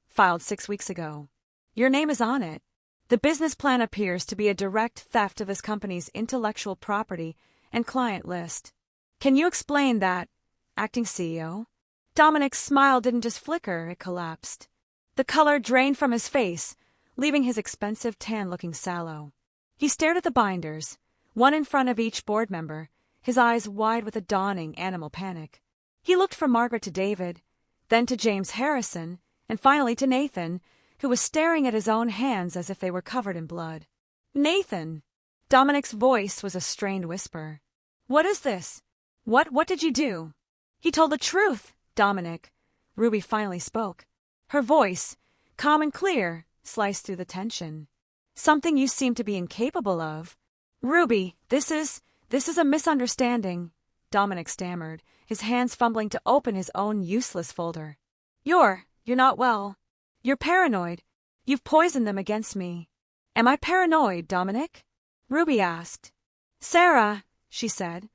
filed 6 weeks ago. Your name is on it. The business plan appears to be a direct theft of this company's intellectual property and client list. Can you explain that, acting CEO? Dominic's smile didn't just flicker, it collapsed. The color drained from his face, leaving his expensive tan looking sallow. He stared at the binders, one in front of each board member, his eyes wide with a dawning animal panic. He looked from Margaret to David, then to James Harrison, and finally to Nathan, who was staring at his own hands as if they were covered in blood. Nathan! Dominic's voice was a strained whisper. What is this? What did you do? He told the truth, Dominic. Ruby finally spoke. Her voice, calm and clear, sliced through the tension. Something you seem to be incapable of. Ruby, this is a misunderstanding, Dominic stammered, his hands fumbling to open his own useless folder. You're not well. You're paranoid. You've poisoned them against me. Am I paranoid, Dominic? Ruby asked. Sarah, she said,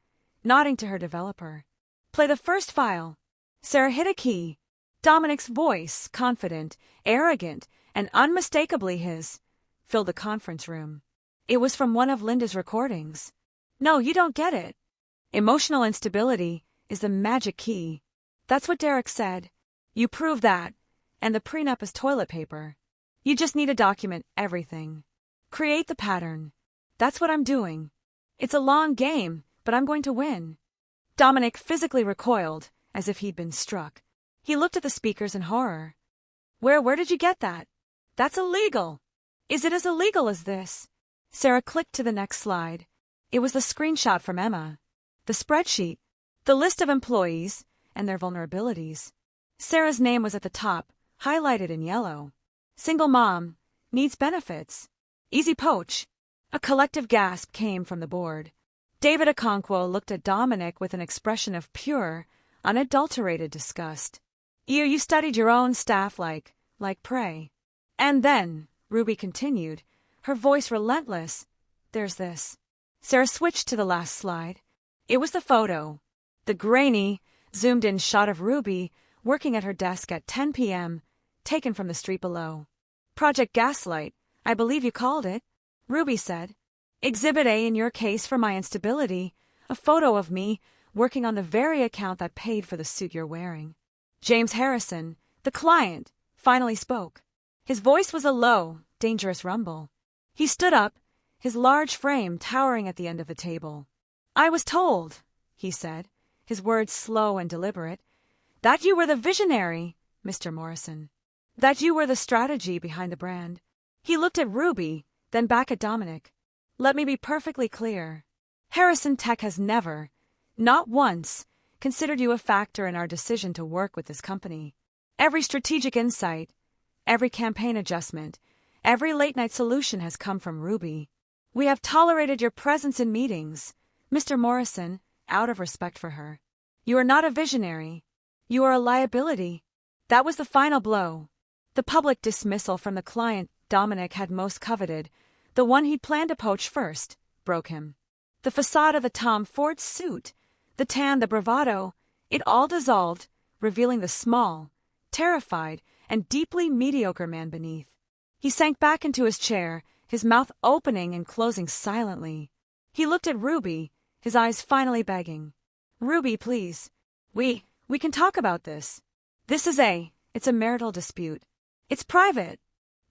nodding to her developer. Play the first file. Sarah hit a key. Dominic's voice, confident, arrogant, and unmistakably his, filled the conference room. It was from one of Linda's recordings. No, you don't get it. Emotional instability is the magic key. That's what Derek said. You prove that, and the prenup is toilet paper. You just need to document everything. Create the pattern. That's what I'm doing. It's a long game, but I'm going to win. Dominic physically recoiled, as if he'd been struck. He looked at the speakers in horror. Where did you get that? That's illegal. Is it as illegal as this? Sarah clicked to the next slide. It was the screenshot from Emma. The spreadsheet. The list of employees and their vulnerabilities. Sarah's name was at the top, highlighted in yellow. Single mom. Needs benefits. Easy poach. A collective gasp came from the board. David Okonkwo looked at Dominic with an expression of pure, unadulterated disgust. You studied your own staff like prey. And then, Ruby continued, her voice relentless, there's this. Sarah switched to the last slide. It was the photo. The grainy, zoomed-in shot of Ruby working at her desk at 10 p.m., taken from the street below. Project Gaslight, I believe you called it, Ruby said. Exhibit A in your case for my instability, a photo of me working on the very account that paid for the suit you're wearing. James Harrison, the client, finally spoke. His voice was a low, dangerous rumble. He stood up, his large frame towering at the end of the table. "I was told," he said, his words slow and deliberate, "that you were the visionary, Mr. Morrison. That you were the strategy behind the brand." He looked at Ruby, then back at Dominic. "Let me be perfectly clear. Harrison Tech has never, not once, considered you a factor in our decision to work with this company. Every strategic insight, every campaign adjustment, every late-night solution has come from Ruby. We have tolerated your presence in meetings, Mr. Morrison, out of respect for her. You are not a visionary. You are a liability." That was the final blow. The public dismissal from the client Dominic had most coveted, the one he'd planned to poach first, broke him. The facade of the Tom Ford suit, the tan, the bravado, it all dissolved, revealing the small, terrified, and deeply mediocre man beneath. He sank back into his chair, his mouth opening and closing silently. He looked at Ruby, his eyes finally begging. "Ruby, please. We can talk about this. It's a marital dispute. It's private."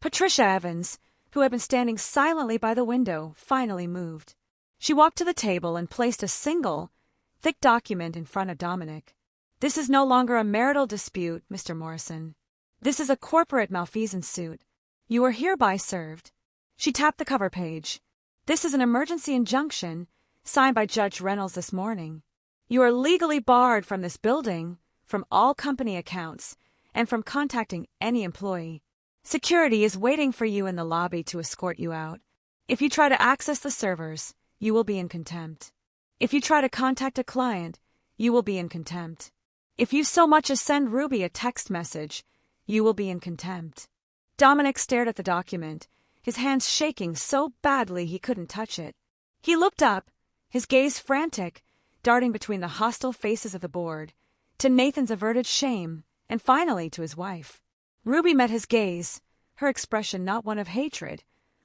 Patricia Evans, who had been standing silently by the window, finally moved. She walked to the table and placed a single, thick document in front of Dominic. "This is no longer a marital dispute, Mr. Morrison. This is a corporate malfeasance suit. You are hereby served." She tapped the cover page. "This is an emergency injunction, signed by Judge Reynolds this morning. You are legally barred from this building, from all company accounts, and from contacting any employee. Security is waiting for you in the lobby to escort you out. If you try to access the servers, you will be in contempt. If you try to contact a client, you will be in contempt. If you so much as send Ruby a text message, you will be in contempt." Dominic stared at the document, his hands shaking so badly he couldn't touch it. He looked up, his gaze frantic, darting between the hostile faces of the board, to Nathan's averted shame, and finally to his wife. Ruby met his gaze, her expression not one of hatred,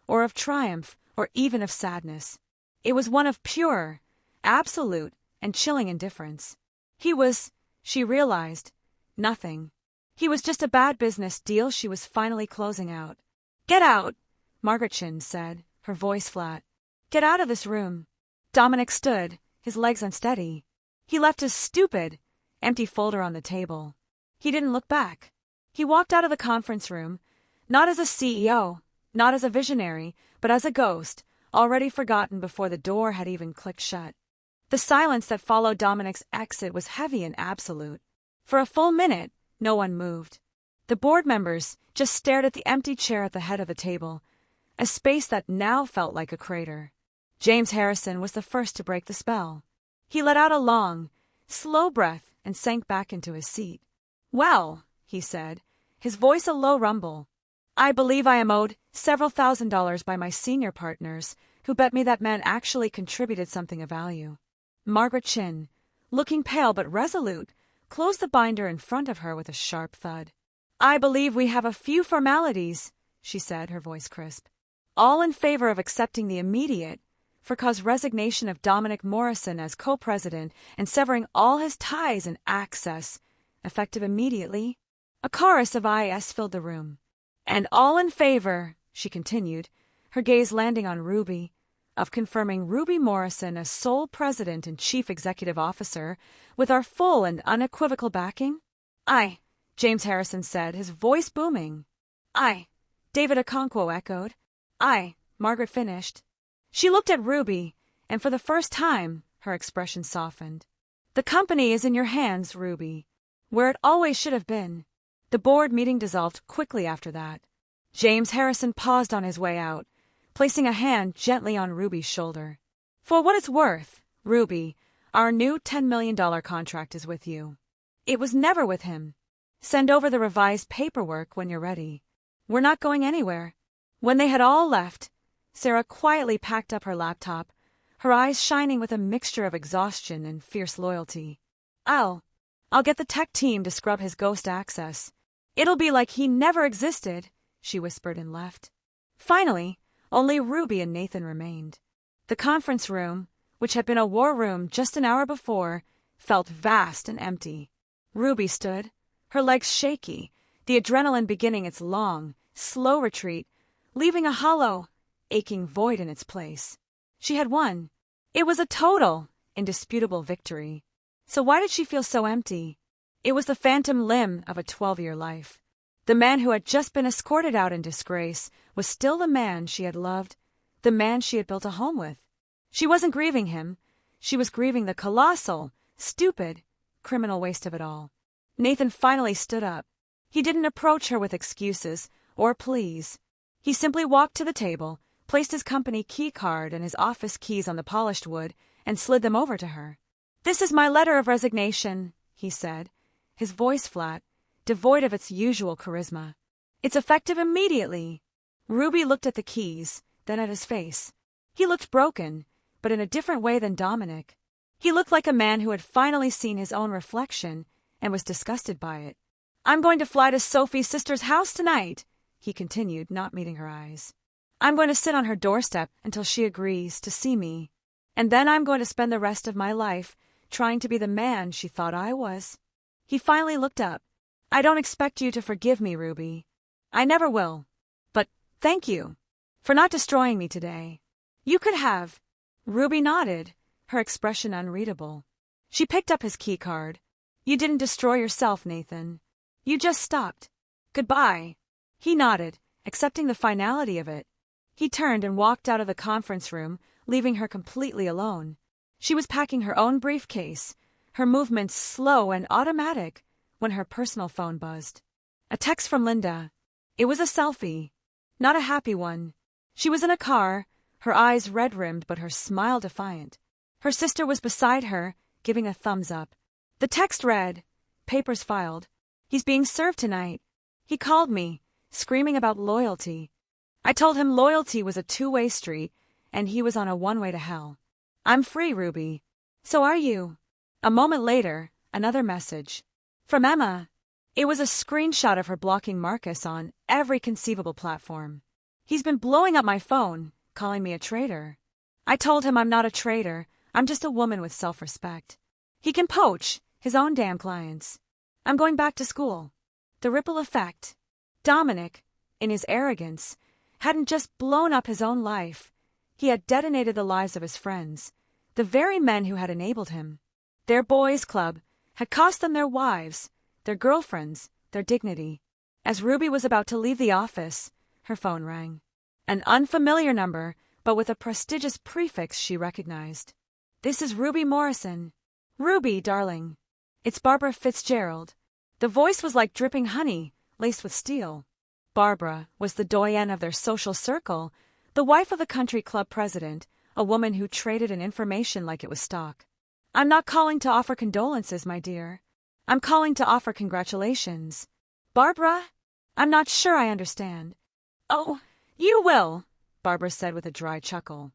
or of triumph, or even of sadness. It was one of pure, absolute, and chilling indifference. He was, she realized, nothing. He was just a bad business deal she was finally closing out. "Get out," Margaret Chin said, her voice flat. "Get out of this room." Dominic stood, his legs unsteady. He left his stupid, empty folder on the table. He didn't look back. He walked out of the conference room, not as a CEO, not as a visionary, but as a ghost, already forgotten before the door had even clicked shut. The silence that followed Dominic's exit was heavy and absolute. For a full minute, no one moved. The board members just stared at the empty chair at the head of the table, a space that now felt like a crater. James Harrison was the first to break the spell. He let out a long, slow breath and sank back into his seat. "Well," he said, his voice a low rumble, "I believe I am owed several $1,000s by my senior partners, who bet me that man actually contributed something of value." Margaret Chin, looking pale but resolute, closed the binder in front of her with a sharp thud. "I believe we have a few formalities," she said, her voice crisp. "All in favor of accepting the immediate, for cause resignation of Dominic Morrison as co-president and severing all his ties and access, effective immediately." A chorus of "IS" filled the room. "And all in favor," she continued, her gaze landing on Ruby, "of confirming Ruby Morrison as sole president and chief executive officer, with our full and unequivocal backing?" "Aye," James Harrison said, his voice booming. "Aye," David Okonkwo echoed. "Aye," Margaret finished. She looked at Ruby, and for the first time, her expression softened. "The company is in your hands, Ruby, where it always should have been." The board meeting dissolved quickly after that. James Harrison paused on his way out, placing a hand gently on Ruby's shoulder. "For what it's worth, Ruby, our new $10 million contract is with you." It was never with him. "Send over the revised paperwork when you're ready. We're not going anywhere." When they had all left, Sarah quietly packed up her laptop, her eyes shining with a mixture of exhaustion and fierce loyalty. I'll get the tech team to scrub his ghost access. It'll be like he never existed," she whispered and left. Finally, only Ruby and Nathan remained. The conference room, which had been a war room just an hour before, felt vast and empty. Ruby stood, her legs shaky, the adrenaline beginning its long, slow retreat, leaving a hollow, aching void in its place. She had won. It was a total, indisputable victory. So why did she feel so empty? It was the phantom limb of a 12-year life. The man who had just been escorted out in disgrace was still the man she had loved, the man she had built a home with. She wasn't grieving him. She was grieving the colossal, stupid, criminal waste of it all. Nathan finally stood up. He didn't approach her with excuses or pleas. He simply walked to the table, placed his company key card and his office keys on the polished wood, and slid them over to her. "This is my letter of resignation," he said, his voice flat, devoid of its usual charisma. "It's effective immediately." Ruby looked at the keys, then at his face. He looked broken, but in a different way than Dominic. He looked like a man who had finally seen his own reflection and was disgusted by it. "I'm going to fly to Sophie's sister's house tonight," he continued, not meeting her eyes. "I'm going to sit on her doorstep until she agrees to see me. And then I'm going to spend the rest of my life trying to be the man she thought I was." He finally looked up. "I don't expect you to forgive me, Ruby. I never will. But thank you for not destroying me today. You could have." Ruby nodded, her expression unreadable. She picked up his key card. "You didn't destroy yourself, Nathan. You just stopped. Goodbye." He nodded, accepting the finality of it. He turned and walked out of the conference room, leaving her completely alone. She was packing her own briefcase, her movements slow and automatic, when her personal phone buzzed. A text from Linda. It was a selfie. Not a happy one. She was in a car, her eyes red-rimmed but her smile defiant. Her sister was beside her, giving a thumbs up. The text read, "Papers filed. He's being served tonight. He called me, screaming about loyalty. I told him loyalty was a two-way street, and he was on a one-way to hell. I'm free, Ruby. So are you." A moment later, another message. From Emma. It was a screenshot of her blocking Marcus on every conceivable platform. "He's been blowing up my phone, calling me a traitor. I told him I'm not a traitor, I'm just a woman with self-respect. He can poach his own damn clients. I'm going back to school." The ripple effect. Dominic, in his arrogance, hadn't just blown up his own life. He had detonated the lives of his friends, the very men who had enabled him. Their boys' club had cost them their wives, their girlfriends, their dignity. As Ruby was about to leave the office, her phone rang. An unfamiliar number, but with a prestigious prefix she recognized. "This is Ruby Morrison." "Ruby, darling. It's Barbara Fitzgerald." The voice was like dripping honey, laced with steel. Barbara was the doyenne of their social circle, the wife of the country club president, a woman who traded in information like it was stock. "I'm not calling to offer condolences, my dear. I'm calling to offer congratulations." "Barbara? I'm not sure I understand." "Oh, you will," Barbara said with a dry chuckle.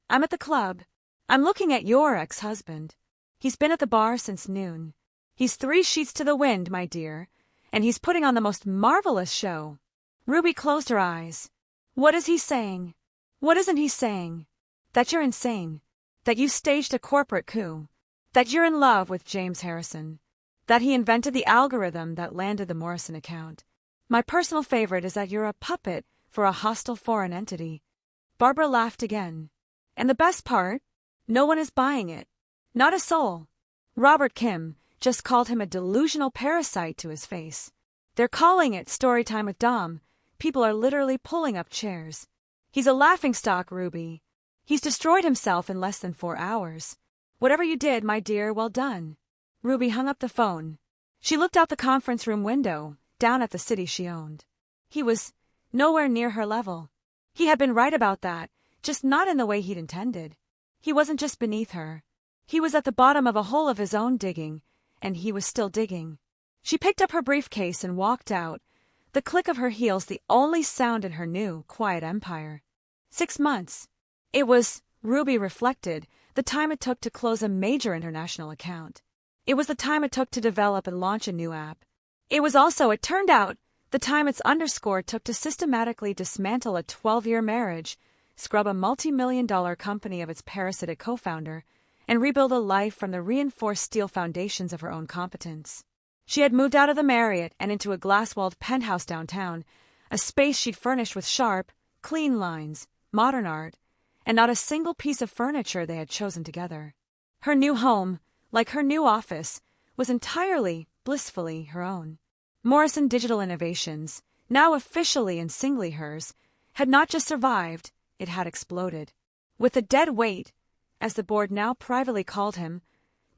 "I'm at the club. I'm looking at your ex-husband. He's been at the bar since noon. He's 3 sheets to the wind, my dear, and he's putting on the most marvelous show." Ruby closed her eyes. "What is he saying? What isn't he saying? That you're insane. That you staged a corporate coup. That you're in love with James Harrison. That he invented the algorithm that landed the Morrison account. My personal favorite is that you're a puppet for a hostile foreign entity." Barbara laughed again. "And the best part? No one is buying it. Not a soul. Robert Kim just called him a delusional parasite to his face. They're calling it Storytime with Dom. People are literally pulling up chairs. He's a laughingstock, Ruby. He's destroyed himself in less than 4 hours. Whatever you did, my dear, well done." Ruby hung up the phone. She looked out the conference room window, down at the city she owned. He was nowhere near her level. He had been right about that, just not in the way he'd intended. He wasn't just beneath her. He was at the bottom of a hole of his own digging, and he was still digging. She picked up her briefcase and walked out, the click of her heels the only sound in her new, quiet empire. 6 months. It was, Ruby reflected, the time it took to close a major international account. It was the time it took to develop and launch a new app. It was also, it turned out, the time its underscore took to systematically dismantle a 12-year marriage, scrub a multi-million-dollar company of its parasitic co-founder, and rebuild a life from the reinforced steel foundations of her own competence. She had moved out of the Marriott and into a glass-walled penthouse downtown, a space she'd furnished with sharp, clean lines, modern art, and not a single piece of furniture they had chosen together. Her new home, like her new office, was entirely, blissfully her own. Morrison Digital Innovations, now officially and singly hers, had not just survived, it had exploded. With the dead weight, as the board now privately called him,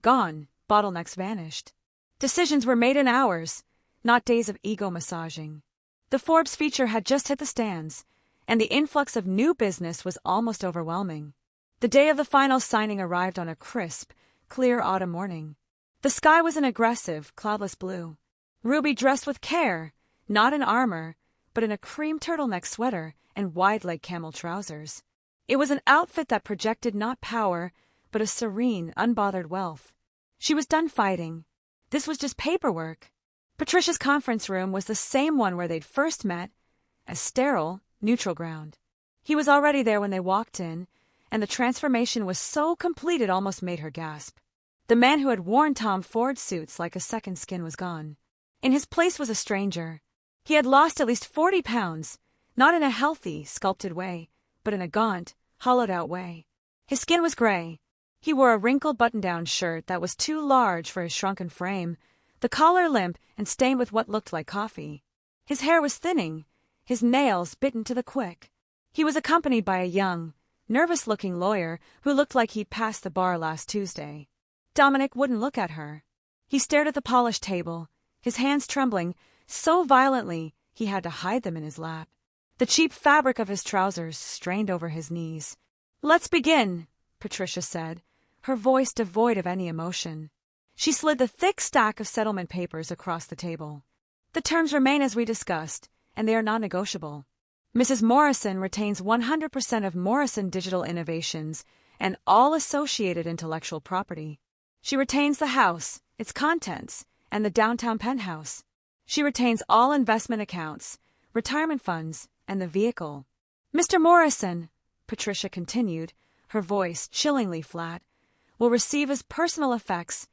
gone, bottlenecks vanished. Decisions were made in hours, not days of ego massaging. The Forbes feature had just hit the stands, and the influx of new business was almost overwhelming. The day of the final signing arrived on a crisp, clear autumn morning. The sky was an aggressive, cloudless blue. Ruby dressed with care, not in armor, but in a cream turtleneck sweater and wide-leg camel trousers. It was an outfit that projected not power, but a serene, unbothered wealth. She was done fighting. This was just paperwork. Patricia's conference room was the same one where they'd first met, a sterile, neutral ground. He was already there when they walked in, and the transformation was so complete it almost made her gasp. The man who had worn Tom Ford suits like a second skin was gone. In his place was a stranger. He had lost at least 40 pounds, not in a healthy, sculpted way, but in a gaunt, hollowed-out way. His skin was gray. He wore a wrinkled button-down shirt that was too large for his shrunken frame, the collar limp and stained with what looked like coffee. His hair was thinning, his nails bitten to the quick. He was accompanied by a young, nervous-looking lawyer who looked like he'd passed the bar last Tuesday. Dominic wouldn't look at her. He stared at the polished table, his hands trembling so violently he had to hide them in his lap. The cheap fabric of his trousers strained over his knees. "Let's begin," Patricia said, her voice devoid of any emotion. She slid the thick stack of settlement papers across the table. "The terms remain as we discussed, and they are non-negotiable. Mrs. Morrison retains 100% of Morrison Digital Innovations and all associated intellectual property. She retains the house, its contents, and the downtown penthouse. She retains all investment accounts, retirement funds, and the vehicle. Mr. Morrison," Patricia continued, her voice chillingly flat, "will receive his personal effects,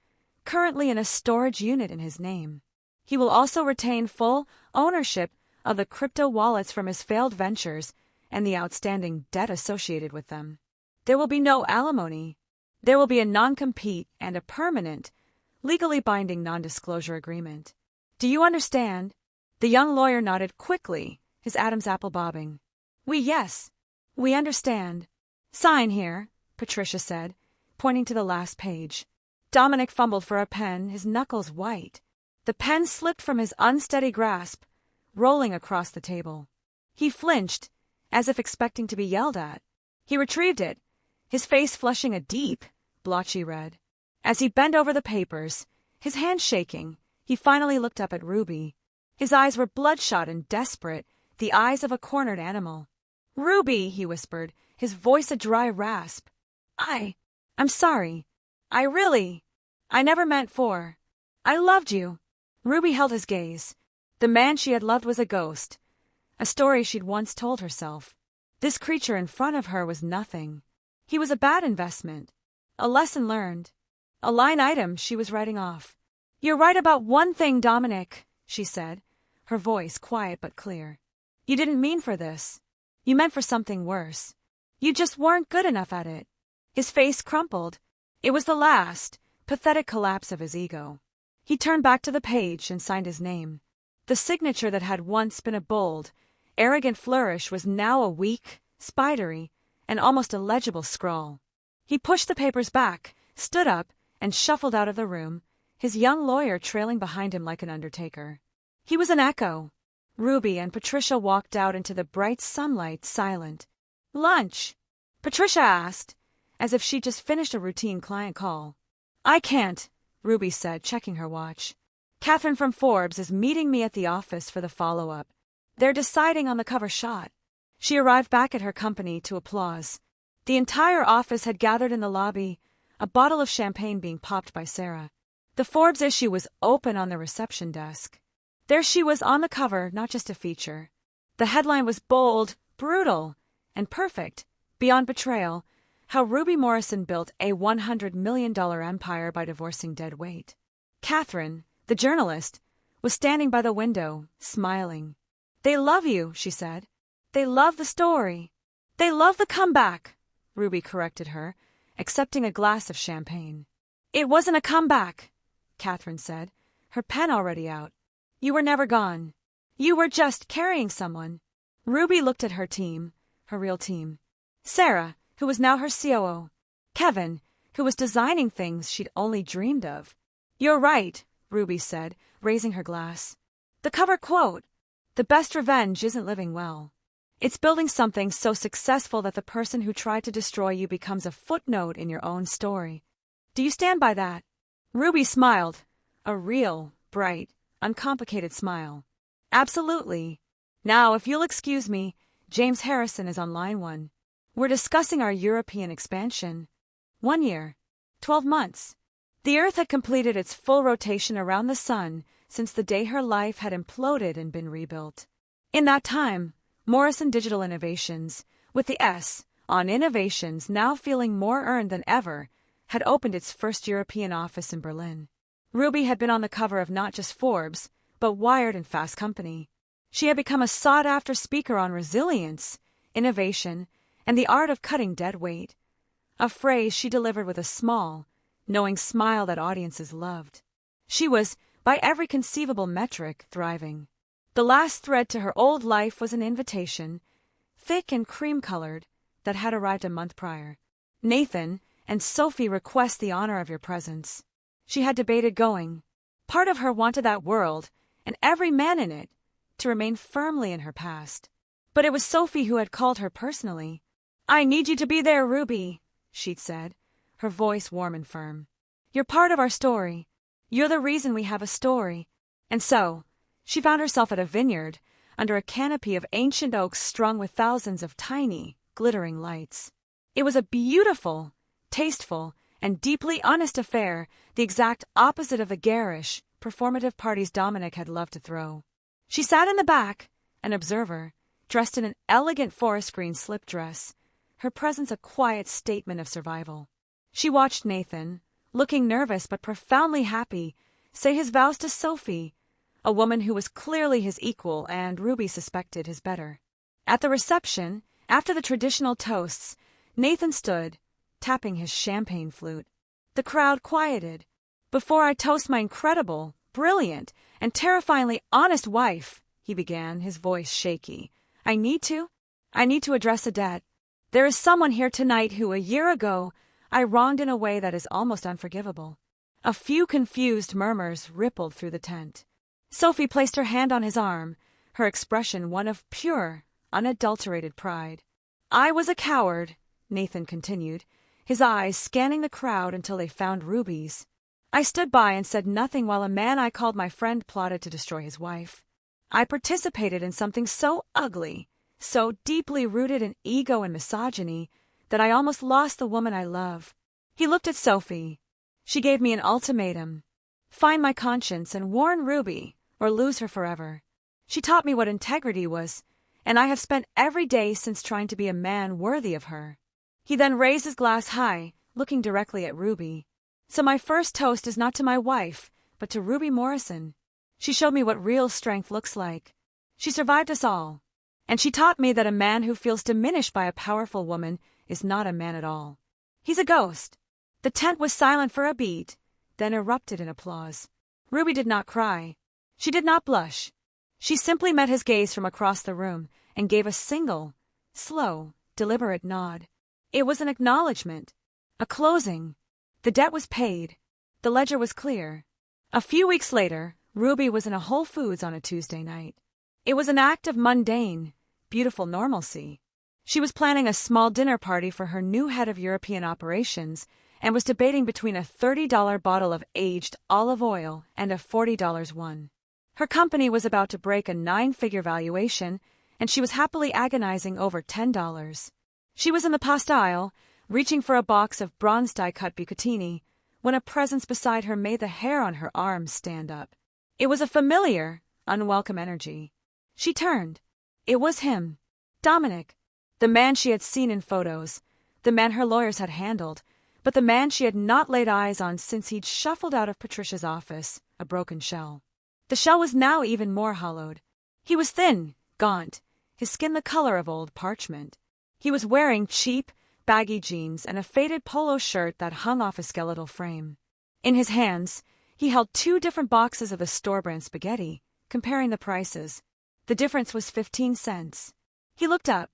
currently in a storage unit in his name. He will also retain full ownership of the crypto wallets from his failed ventures and the outstanding debt associated with them. There will be no alimony. There will be a non-compete and a permanent, legally binding non-disclosure agreement. Do you understand?" The young lawyer nodded quickly, his Adam's apple bobbing. Yes, we understand. Sign here," Patricia said, pointing to the last page. Dominic fumbled for a pen, his knuckles white. The pen slipped from his unsteady grasp, rolling across the table. He flinched, as if expecting to be yelled at. He retrieved it, his face flushing a deep, blotchy red. As he bent over the papers, his hand shaking, he finally looked up at Ruby. His eyes were bloodshot and desperate, the eyes of a cornered animal. "Ruby," he whispered, his voice a dry rasp. I'm sorry. I never meant for. I loved you." Ruby held his gaze. The man she had loved was a ghost, a story she'd once told herself. This creature in front of her was nothing. He was a bad investment, a lesson learned, a line item she was writing off. "You're right about one thing, Dominic," she said, her voice quiet but clear. "You didn't mean for this. You meant for something worse. You just weren't good enough at it." His face crumpled. It was the last, pathetic collapse of his ego. He turned back to the page and signed his name. The signature that had once been a bold, arrogant flourish was now a weak, spidery, and almost illegible scrawl. He pushed the papers back, stood up, and shuffled out of the room, his young lawyer trailing behind him like an undertaker. He was an echo. Ruby and Patricia walked out into the bright sunlight, silent. "Lunch?" Patricia asked, as if she'd just finished a routine client call. "I can't," Ruby said, checking her watch. "Catherine from Forbes is meeting me at the office for the follow-up. They're deciding on the cover shot." She arrived back at her company to applause. The entire office had gathered in the lobby, a bottle of champagne being popped by Sarah. The Forbes issue was open on the reception desk. There she was on the cover, not just a feature. The headline was bold, brutal, and perfect, beyond betrayal, how Ruby Morrison built a $100 million empire by divorcing dead weight. Catherine, The journalist was standing by the window, smiling. "They love you," she said. "They love the story. They love the comeback," Ruby corrected her, accepting a glass of champagne. "It wasn't a comeback," Catherine said, her pen already out. "You were never gone. You were just carrying someone." Ruby looked at her team, her real team. Sarah, who was now her COO. Kevin, who was designing things she'd only dreamed of. "You're right," Ruby said, raising her glass. "The cover quote, 'The best revenge isn't living well. It's building something so successful that the person who tried to destroy you becomes a footnote in your own story.' Do you stand by that?" Ruby smiled, a real, bright, uncomplicated smile. "Absolutely. Now, if you'll excuse me, James Harrison is on line 1. We're discussing our European expansion. 1 year. 12 months. The Earth had completed its full rotation around the sun since the day her life had imploded and been rebuilt. In that time, Morrison Digital Innovations, with the S on innovations now feeling more earned than ever, had opened its first European office in Berlin. Ruby had been on the cover of not just Forbes, but Wired and Fast Company. She had become a sought-after speaker on resilience, innovation, and the art of cutting dead weight, a phrase she delivered with a small, knowing smile that audiences loved. She was, by every conceivable metric, thriving. The last thread to her old life was an invitation, thick and cream-colored, that had arrived a month prior. "Nathan and Sophie request the honor of your presence." She had debated going. Part of her wanted that world, and every man in it, to remain firmly in her past. But it was Sophie who had called her personally. "I need you to be there, Ruby," she'd said, her voice warm and firm. "You're part of our story. You're the reason we have a story." And so, she found herself at a vineyard, under a canopy of ancient oaks strung with thousands of tiny, glittering lights. It was a beautiful, tasteful, and deeply honest affair, the exact opposite of the garish, performative parties Dominic had loved to throw. She sat in the back, an observer, dressed in an elegant forest green slip dress, her presence a quiet statement of survival. She watched Nathan, looking nervous but profoundly happy, say his vows to Sophie, a woman who was clearly his equal and Ruby suspected his better. At the reception, after the traditional toasts, Nathan stood, tapping his champagne flute. The crowd quieted. "Before I toast my incredible, brilliant, and terrifyingly honest wife," he began, his voice shaky, I need to address a debt. There is someone here tonight who, a year ago, I wronged in a way that is almost unforgivable." A few confused murmurs rippled through the tent. Sophie placed her hand on his arm, her expression one of pure, unadulterated pride. "I was a coward," Nathan continued, his eyes scanning the crowd until they found Ruby's. "I stood by and said nothing while a man I called my friend plotted to destroy his wife. I participated in something so ugly, so deeply rooted in ego and misogyny, that I almost lost the woman I love." He looked at Sophie. She gave me an ultimatum. Find my conscience and warn Ruby, or lose her forever. She taught me what integrity was, and I have spent every day since trying to be a man worthy of her. He then raised his glass high, looking directly at Ruby. "So my first toast is not to my wife, but to Ruby Morrison. She showed me what real strength looks like. She survived us all. And she taught me that a man who feels diminished by a powerful woman is not a man at all. He's a ghost." The tent was silent for a beat, then erupted in applause. Ruby did not cry. She did not blush. She simply met his gaze from across the room and gave a single, slow, deliberate nod. It was an acknowledgement, a closing. The debt was paid. The ledger was clear. A few weeks later, Ruby was in a Whole Foods on a Tuesday night. It was an act of mundane, beautiful normalcy. She was planning a small dinner party for her new head of European operations and was debating between a $30 bottle of aged olive oil and a $40 one. Her company was about to break a 9-figure valuation, and she was happily agonizing over $10. She was in the pasta aisle, reaching for a box of bronze die-cut bucatini, when a presence beside her made the hair on her arms stand up. It was a familiar, unwelcome energy. She turned. It was him, Dominic, the man she had seen in photos, the man her lawyers had handled, but the man she had not laid eyes on since he'd shuffled out of Patricia's office, a broken shell. The shell was now even more hollowed. He was thin, gaunt, his skin the color of old parchment. He was wearing cheap, baggy jeans and a faded polo shirt that hung off his skeletal frame. In his hands, he held 2 different boxes of the store-brand spaghetti, comparing the prices. The difference was 15 cents. He looked up.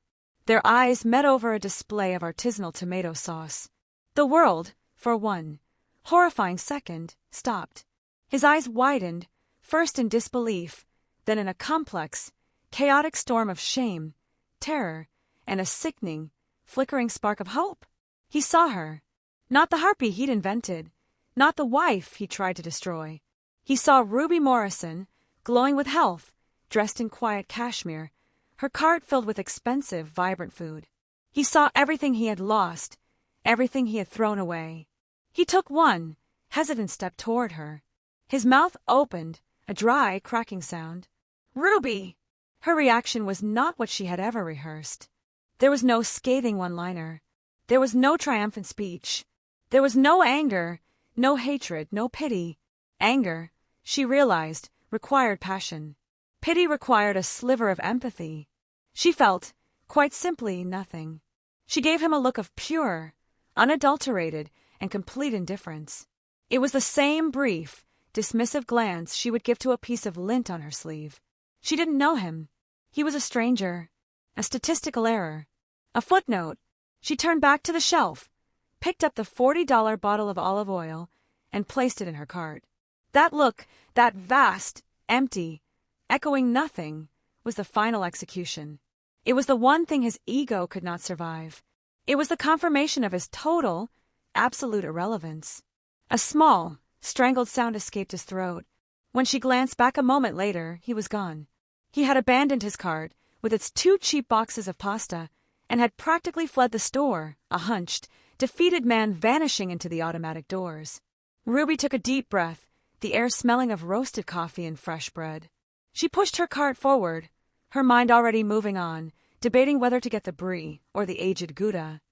Their eyes met over a display of artisanal tomato sauce. The world, for one horrifying second, stopped. His eyes widened, first in disbelief, then in a complex, chaotic storm of shame, terror, and a sickening, flickering spark of hope. He saw her. Not the harpy he'd invented, not the wife he tried to destroy. He saw Ruby Morrison, glowing with health, dressed in quiet cashmere, her cart filled with expensive, vibrant food. He saw everything he had lost, everything he had thrown away. He took one hesitant step toward her. His mouth opened, a dry, cracking sound. "Ruby!" Her reaction was not what she had ever rehearsed. There was no scathing one-liner. There was no triumphant speech. There was no anger, no hatred, no pity. Anger, she realized, required passion. Pity required a sliver of empathy. She felt, quite simply, nothing. She gave him a look of pure, unadulterated, and complete indifference. It was the same brief, dismissive glance she would give to a piece of lint on her sleeve. She didn't know him. He was a stranger, a statistical error, a footnote. She turned back to the shelf, picked up the $40 bottle of olive oil, and placed it in her cart. That look, that vast, empty, echoing nothing, was the final execution. It was the one thing his ego could not survive. It was the confirmation of his total, absolute irrelevance. A small, strangled sound escaped his throat. When she glanced back a moment later, he was gone. He had abandoned his cart, with its 2 cheap boxes of pasta, and had practically fled the store, a hunched, defeated man vanishing into the automatic doors. Ruby took a deep breath, the air smelling of roasted coffee and fresh bread. She pushed her cart forward, her mind already moving on, debating whether to get the brie or the aged Gouda.